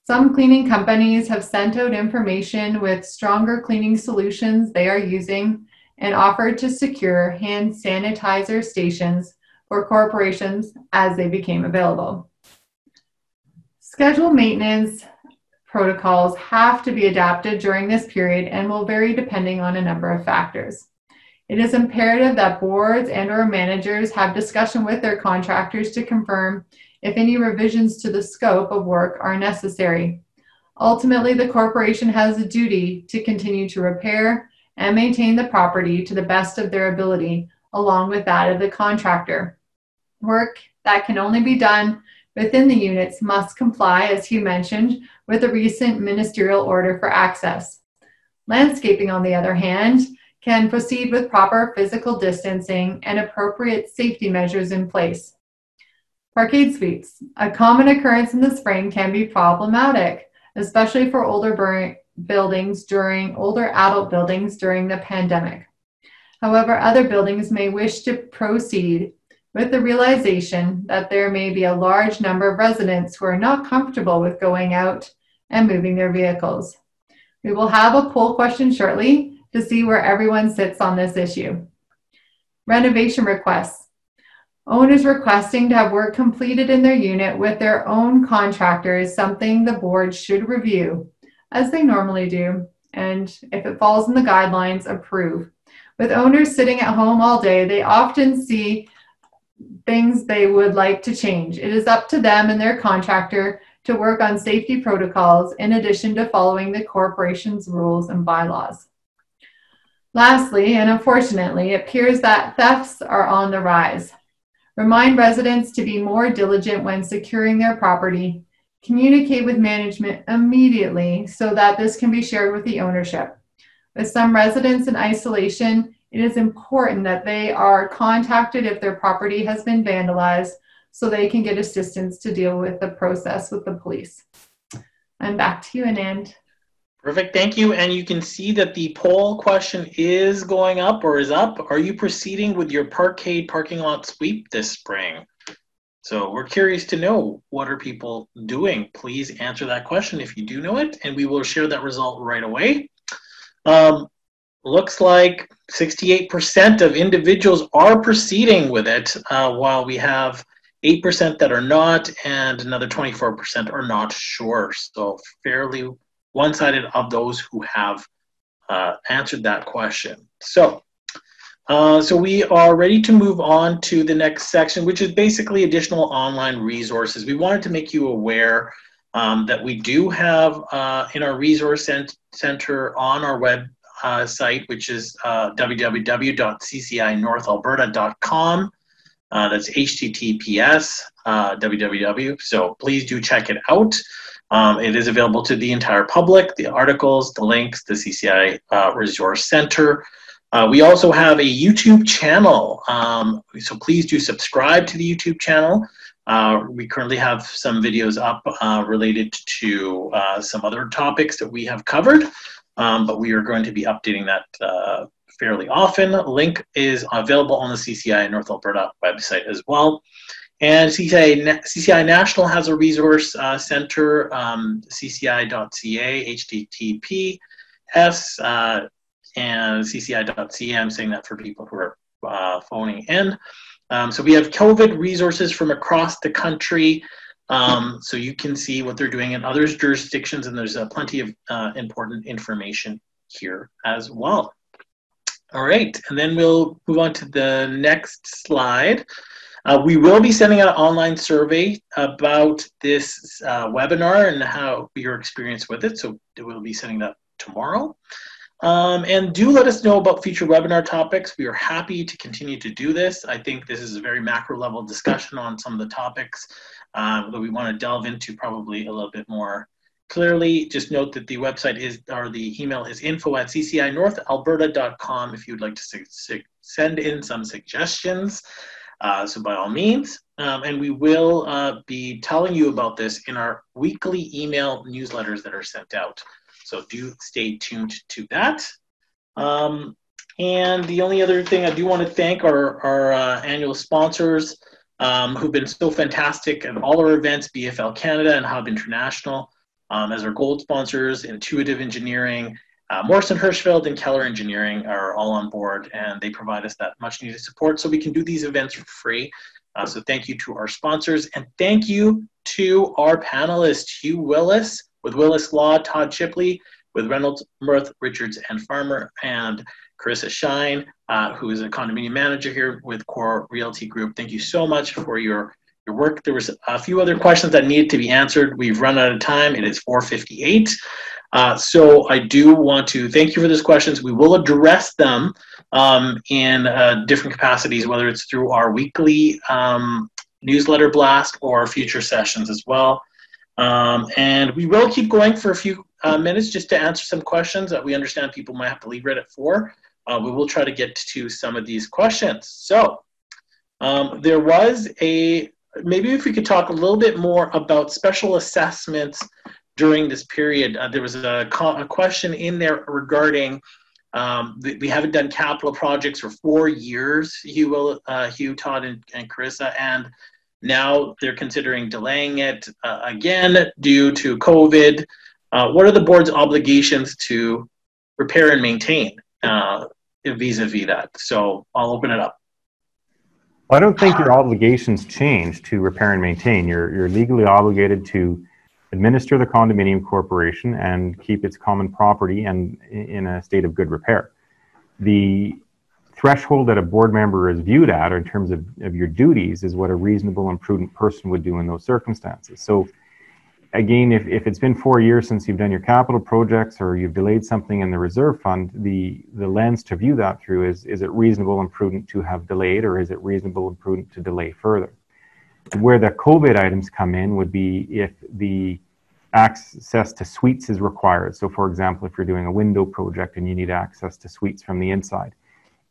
D: Some cleaning companies have sent out information with stronger cleaning solutions they are using and offered to secure hand sanitizer stations for corporations as they became available. Scheduled maintenance protocols have to be adapted during this period and will vary depending on a number of factors. It is imperative that boards and/or managers have discussion with their contractors to confirm if any revisions to the scope of work are necessary. Ultimately, the corporation has a duty to continue to repair and maintain the property to the best of their ability, along with that of the contractor. Work that can only be done within the units must comply, as Hugh mentioned, with a recent ministerial order for access. Landscaping, on the other hand, can proceed with proper physical distancing and appropriate safety measures in place. Parkade sweeps, a common occurrence in the spring, can be problematic, especially for older adult buildings during the pandemic. However, other buildings may wish to proceed with the realization that there may be a large number of residents who are not comfortable with going out and moving their vehicles. We will have a poll question shortly to see where everyone sits on this issue. Renovation requests. Owners requesting to have work completed in their unit with their own contractor is something the board should review, as they normally do, and if it falls in the guidelines, approve. With owners sitting at home all day, they often see things they would like to change. It is up to them and their contractor to work on safety protocols in addition to following the corporation's rules and bylaws. Lastly, and unfortunately, it appears that thefts are on the rise. Remind residents to be more diligent when securing their property. Communicate with management immediately so that this can be shared with the ownership. With some residents in isolation, it is important that they are contacted if their property has been vandalized so they can get assistance to deal with the process with the police. And back to you, Anand.
A: Perfect, thank you. And you can see that the poll question is going up or is up. Are you proceeding with your parkade parking lot sweep this spring? So we're curious to know, what are people doing? Please answer that question if you do know it, and we will share that result right away. looks like 68% of individuals are proceeding with it, while we have 8% that are not, and another 24% are not sure. So fairly one-sided of those who have answered that question. So we are ready to move on to the next section, which is basically additional online resources. We wanted to make you aware that we do have in our resource center on our web site, which is www.ccinorthalberta.com. That's HTTPS www. So please do check it out. It is available to the entire public, the articles, the links, the CCI Resource Center. We also have a YouTube channel, so please do subscribe to the YouTube channel. We currently have some videos up related to some other topics that we have covered, but we are going to be updating that fairly often. Link is available on the CCI North Alberta website as well. And CCI National has a resource center, cci.ca, HTTPS, and cci.ca. I'm saying that for people who are phoning in. So we have COVID resources from across the country, so you can see what they're doing in other jurisdictions, and there's plenty of important information here as well. All right, and then we'll move on to the next slide. We will be sending out an online survey about this webinar and how your experience with it, so we'll be sending that tomorrow. And do let us know about future webinar topics. We are happy to continue to do this. I think this is a very macro level discussion on some of the topics that we want to delve into probably a little bit more clearly. Just note that the website is, or the email is info@ccinorthalberta.com if you'd like to send in some suggestions. So by all means, and we will be telling you about this in our weekly email newsletters that are sent out. So do stay tuned to that. And the only other thing I do want to thank our annual sponsors who've been so fantastic at all our events, BFL Canada and Hub International, as our gold sponsors. Intuitive Engineering, Morrison Hirschfeld and Keller Engineering are all on board, and they provide us that much needed support so we can do these events for free. So thank you to our sponsors, and thank you to our panelists, Hugh Willis with Willis Law, Todd Chipley with Reynolds, Mirth, Richards and Farmer, and Carissa Shine, who is a condominium manager here with Core Realty Group. Thank you so much for your work. There was a few other questions that needed to be answered. We've run out of time. It is 4:58. So I do want to thank you for those questions. We will address them in different capacities, whether it's through our weekly newsletter blast or future sessions as well. And we will keep going for a few minutes just to answer some questions that we understand people might have to leave right at 4. We will try to get to some of these questions. So there was maybe if we could talk a little bit more about special assessments during this period. There was a question in there regarding we haven't done capital projects for 4 years, Hugh, Todd, and Carissa, and now they're considering delaying it again due to COVID. What are the board's obligations to repair and maintain vis-a-vis that? So I'll open it up.
B: Well, I don't think your obligations change to repair and maintain. You're legally obligated to administer the condominium corporation and keep its common property and in a state of good repair. The threshold that a board member is viewed at in terms of your duties is what a reasonable and prudent person would do in those circumstances. So again, if it's been 4 years since you've done your capital projects or you've delayed something in the reserve fund, the lens to view that through is it reasonable and prudent to have delayed, or is it reasonable and prudent to delay further? Where the COVID items come in would be if the access to suites is required. So for example, if you're doing a window project and you need access to suites from the inside,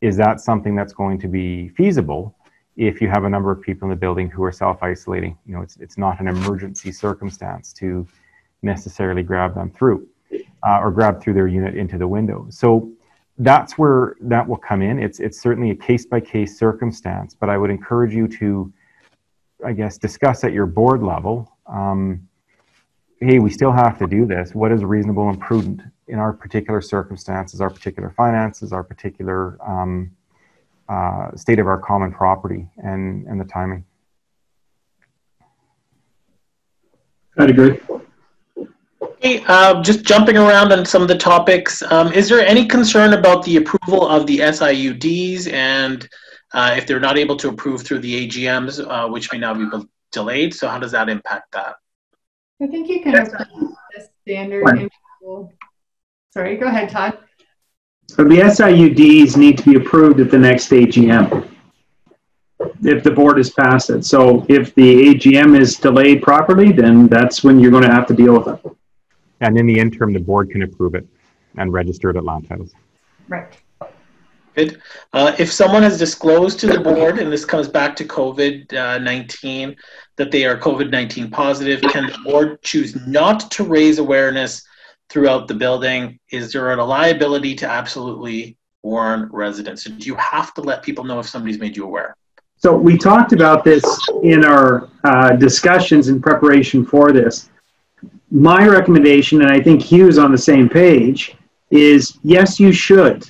B: is that something that's going to be feasible if you have a number of people in the building who are self-isolating? You know, it's not an emergency circumstance to necessarily grab them through or grab through their unit into the window. So that's where that will come in. It's certainly a case-by-case circumstance, but I would encourage you to, I guess, discuss at your board level, hey, we still have to do this. What is reasonable and prudent in our particular circumstances, our particular finances, our particular state of our common property, and the timing.
C: I'd agree.
A: Hey, just jumping around on some of the topics, is there any concern about the approval of the SIUDs, and if they're not able to approve through the AGMs, which may now be delayed? So how does that impact that?
D: I think you can approve the standard. Sorry, go ahead, Todd.
C: So the SIUDs need to be approved at the next AGM if the board has passed it. So if the AGM is delayed properly, then that's when you're going to have to deal with it.
B: And in the interim, the board can approve it and register it at land titles.
D: Right.
A: Good. If someone has disclosed to the board, and this comes back to COVID-19, that they are COVID-19 positive, can the board choose not to raise awareness throughout the building? Is there a liability to absolutely warn residents? Do you have to let people know if somebody's made you aware?
C: So we talked about this in our discussions in preparation for this. My recommendation, and I think Hugh's on the same page, is yes, you should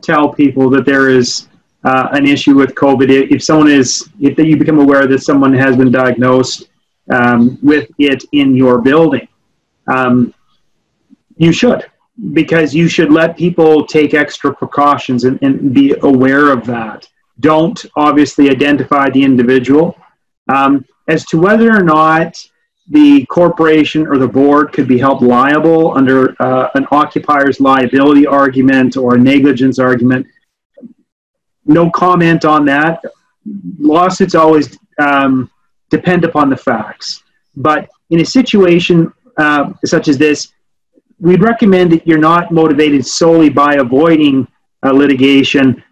C: tell people that there is an issue with COVID. If you become aware that someone has been diagnosed with it in your building, you should, because you should let people take extra precautions and be aware of that. Don't obviously identify the individual. As to whether or not the corporation or the board could be held liable under an occupier's liability argument or a negligence argument, no comment on that. Lawsuits always depend upon the facts. But in a situation such as this, we'd recommend that you're not motivated solely by avoiding litigation.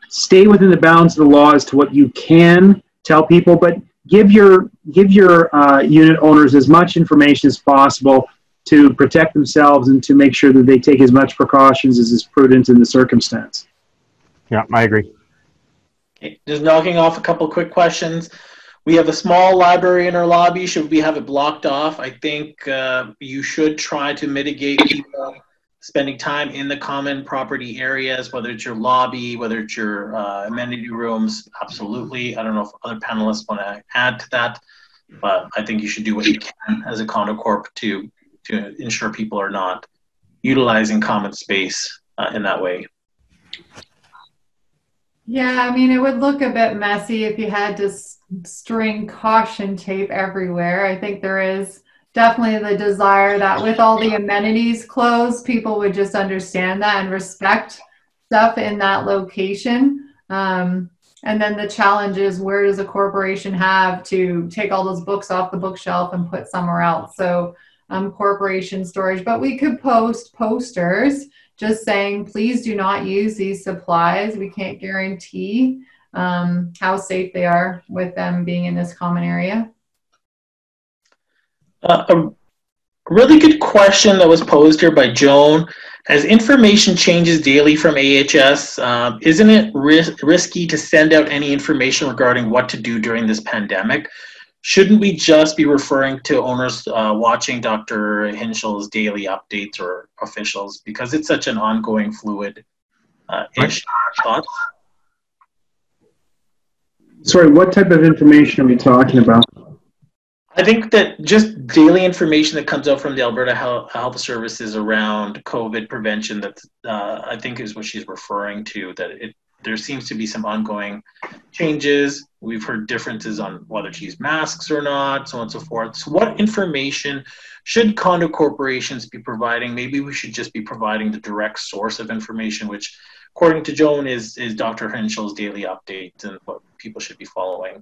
C: Stay within the bounds of the law as to what you can tell people, but give your unit owners as much information as possible to protect themselves and to make sure that they take as much precautions as is prudent in the circumstance.
B: Yeah, I agree.
A: Okay. Just knocking off a couple quick questions. We have a small library in our lobby. Should we have it blocked off? I think you should try to mitigate people spending time in the common property areas, whether it's your lobby, whether it's your amenity rooms. Absolutely. I don't know if other panelists want to add to that, but I think you should do what you can as a condo corp to ensure people are not utilizing common space in that way.
D: Yeah, I mean, it would look a bit messy if you had to string caution tape everywhere. I think there is definitely the desire that with all the amenities closed, people would just understand that and respect stuff in that location. And then the challenge is, where does a corporation have to take all those books off the bookshelf and put somewhere else? So corporation storage, but we could post posters just saying, please do not use these supplies. We can't guarantee how safe they are with them being in this common area.
A: A really good question that was posed here by Joan. As information changes daily from AHS, isn't it risky to send out any information regarding what to do during this pandemic? Shouldn't we just be referring to owners watching Dr. Hinschel's daily updates or officials, because it's such an ongoing fluid issue? Thoughts?
C: Sorry, what type of information are we talking about?
A: I think that just daily information that comes out from the Alberta Health Services around COVID prevention, that I think is what she's referring to, that there seems to be some ongoing changes. We've heard differences on whether to use masks or not, so on and so forth. So what information should condo corporations be providing? Maybe we should just be providing the direct source of information, which according to Joan is Dr. Hinschel's daily update and what people should be following.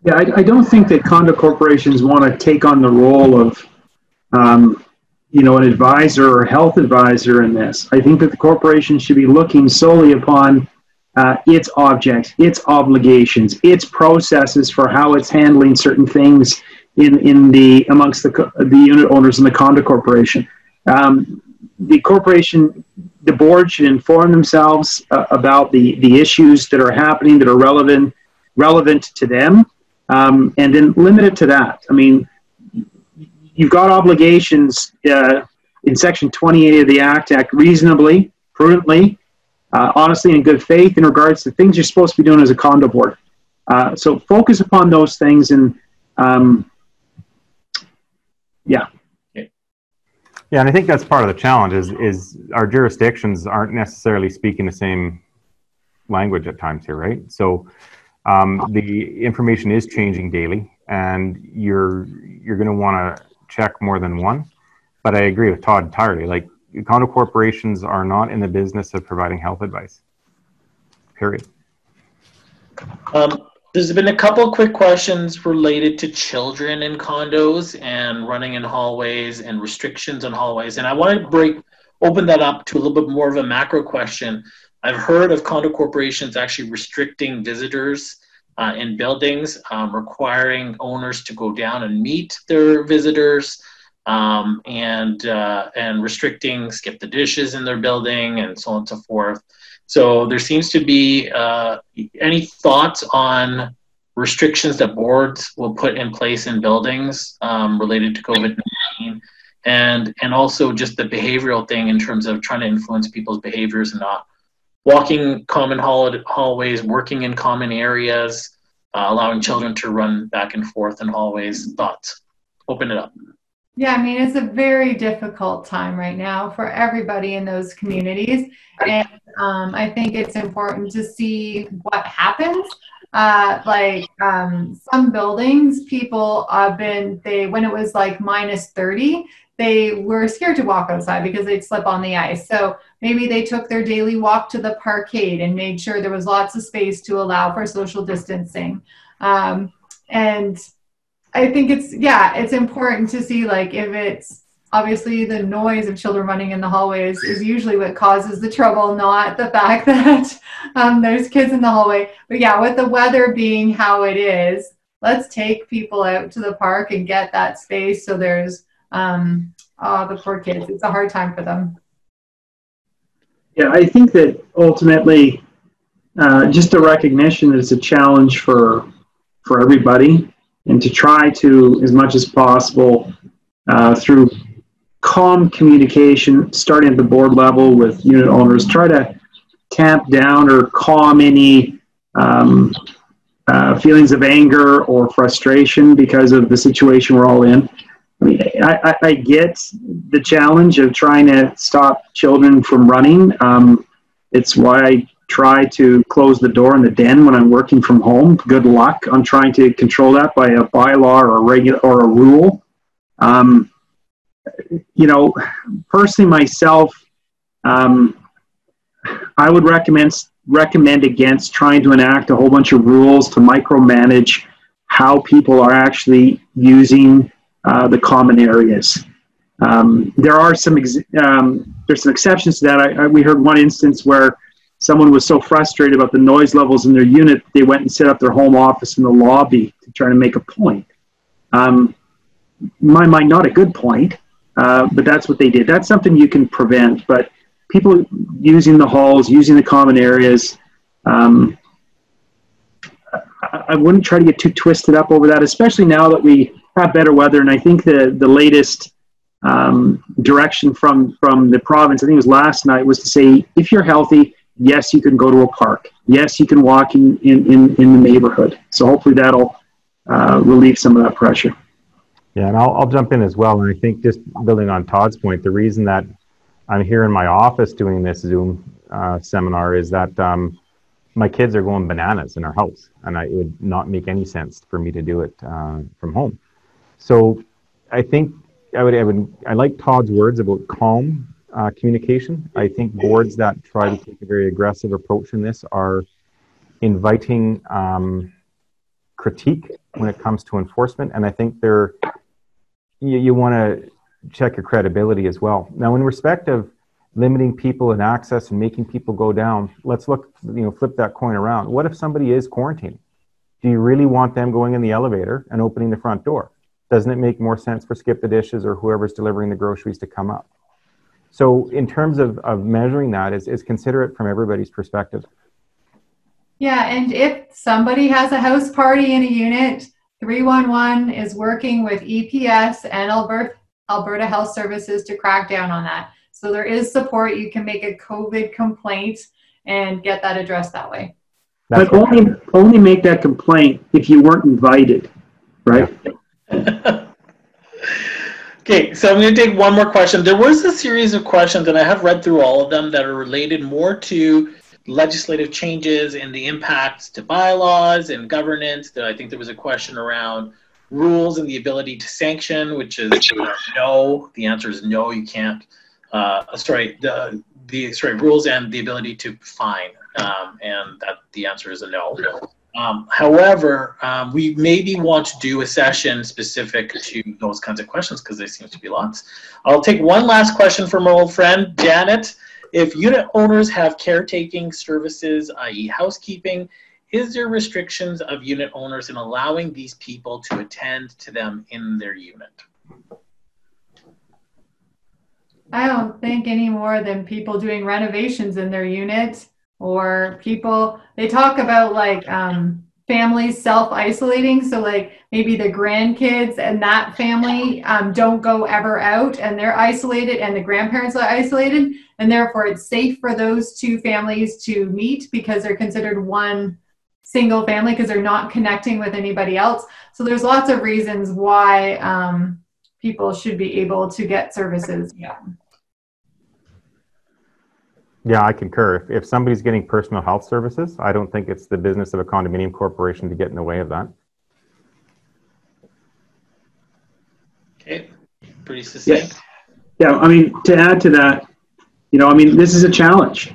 C: Yeah, I don't think that condo corporations want to take on the role of, an advisor or health advisor in this. I think that the corporation should be looking solely upon its objects, its obligations, its processes for how it's handling certain things amongst the unit owners in the condo corporation. The corporation, the board should inform themselves about the issues that are happening that are relevant to them. And then limit it to that. I mean, you've got obligations in Section 28 of the act reasonably, prudently, honestly, and in good faith in regards to things you're supposed to be doing as a condo board. So focus upon those things, and yeah.
B: Yeah, and I think that's part of the challenge is our jurisdictions aren't necessarily speaking the same language at times here, right? So the information is changing daily, and you're going to want to check more than one. But I agree with Todd entirely. Like, condo corporations are not in the business of providing health advice. Period.
A: There's been a couple quick questions related to children in condos and running in hallways and restrictions on hallways. And I want to open that up to a little bit more of a macro question. I've heard of condo corporations actually restricting visitors in buildings, requiring owners to go down and meet their visitors, and restricting skip the dishes in their building and so on and so forth. So there seems to be any thoughts on restrictions that boards will put in place in buildings related to COVID-19, and also just the behavioral thing in terms of trying to influence people's behaviors and not walking common hallways, working in common areas, allowing children to run back and forth in hallways. Thoughts? Open it up.
D: Yeah, I mean, it's a very difficult time right now for everybody in those communities. And I think it's important to see what happens. Some buildings, people when it was like -30, they were scared to walk outside because they'd slip on the ice. So maybe they took their daily walk to the parkade and made sure there was lots of space to allow for social distancing. And I think it's important to see, like, if it's obviously the noise of children running in the hallways is usually what causes the trouble, not the fact that there's kids in the hallway. But yeah, with the weather being how it is, let's take people out to the park and get that space. So there's the poor kids. It's a hard time for them.
C: Yeah, I think that ultimately, just a recognition that it's a challenge for everybody, and to try to, as much as possible, through calm communication, starting at the board level with unit owners, try to tamp down or calm any feelings of anger or frustration because of the situation we're all in. I mean, I get the challenge of trying to stop children from running. It's why I try to close the door in the den when I'm working from home. Good luck on trying to control that by a bylaw or a rule. Personally myself, I would recommend against trying to enact a whole bunch of rules to micromanage how people are actually using the common areas. There are some exceptions to that. We heard one instance where someone was so frustrated about the noise levels in their unit, they went and set up their home office in the lobby to try to make a point. In my mind, not a good point, but that's what they did. That's something you can prevent, but people using the halls, using the common areas, I wouldn't try to get too twisted up over that, especially now that we have better weather. And I think the layest direction from the province, I think it was last night, was to say, if you're healthy, yes, you can go to a park. Yes, you can walk in the neighborhood. So hopefully that'll relieve some of that pressure.
B: Yeah, and I'll jump in as well. And I think, just building on Todd's point, the reason that I'm here in my office doing this Zoom seminar is that my kids are going bananas in our house, and it would not make any sense for me to do it from home. So I think I like Todd's words about calm communication. I think boards that try to take a very aggressive approach in this are inviting critique when it comes to enforcement, and I think you want to check your credibility as well. Now, in respect of limiting people and access and making people go down, let's flip that coin around. What if somebody is quarantining? Do you really want them going in the elevator and opening the front door? Doesn't it make more sense for Skip the Dishes or whoever's delivering the groceries to come up? So in terms of measuring that, is consider it from everybody's perspective.
D: Yeah, and if somebody has a house party in a unit, 311 is working with EPS and Alberta Alberta Health Services to crack down on that. So there is support. You can make a COVID complaint and get that addressed that way.
C: But only make that complaint if you weren't invited, right?
A: Okay, so I'm going to take one more question. There was a series of questions, and I have read through all of them, that are related more to legislative changes and the impacts to bylaws and governance. I think there was a question around rules and the ability to sanction, which is no. The answer is no, you can't. Rules and the ability to fine, and that the answer is a no. However, we maybe want to do a session specific to those kinds of questions because there seems to be lots. I'll take one last question from our old friend, Janet. If unit owners have caretaking services, i.e. housekeeping, is there restrictions of unit owners in allowing these people to attend to them in their unit?
D: I don't think any more than people doing renovations in their unit, or people, they talk about like families self-isolating. So like maybe the grandkids and that family don't go ever out, and they're isolated, and the grandparents are isolated, and therefore it's safe for those two families to meet because they're considered one single family because they're not connecting with anybody else. So there's lots of reasons why people should be able to get services.
B: Yeah, I concur. If somebody's getting personal health services, I don't think it's the business of a condominium corporation to get in the way of that.
A: Okay, pretty succinct.
C: Yeah, I mean, to add to that, this is a challenge.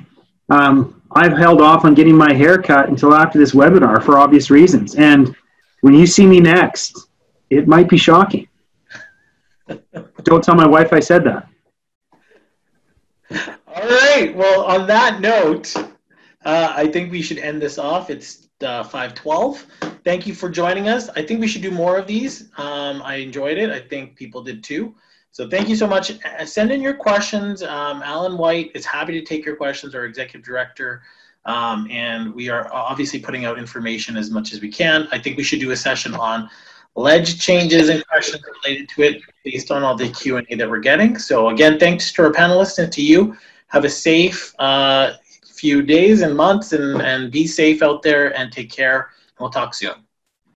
C: I've held off on getting my hair cut until after this webinar for obvious reasons. And when you see me next, it might be shocking. Don't tell my wife I said that.
A: All right. Well, on that note, I think we should end this off. It's 5:12. Thank you for joining us. I think we should do more of these. I enjoyed it. I think people did too. So thank you so much. Send in your questions. Alan White is happy to take your questions, our executive director. And we are obviously putting out information as much as we can. I think we should do a session on ledge changes and questions related to it based on all the Q&A that we're getting. So again, thanks to our panelists and to you. Have a safe few days and months, and be safe out there and take care. We'll talk soon.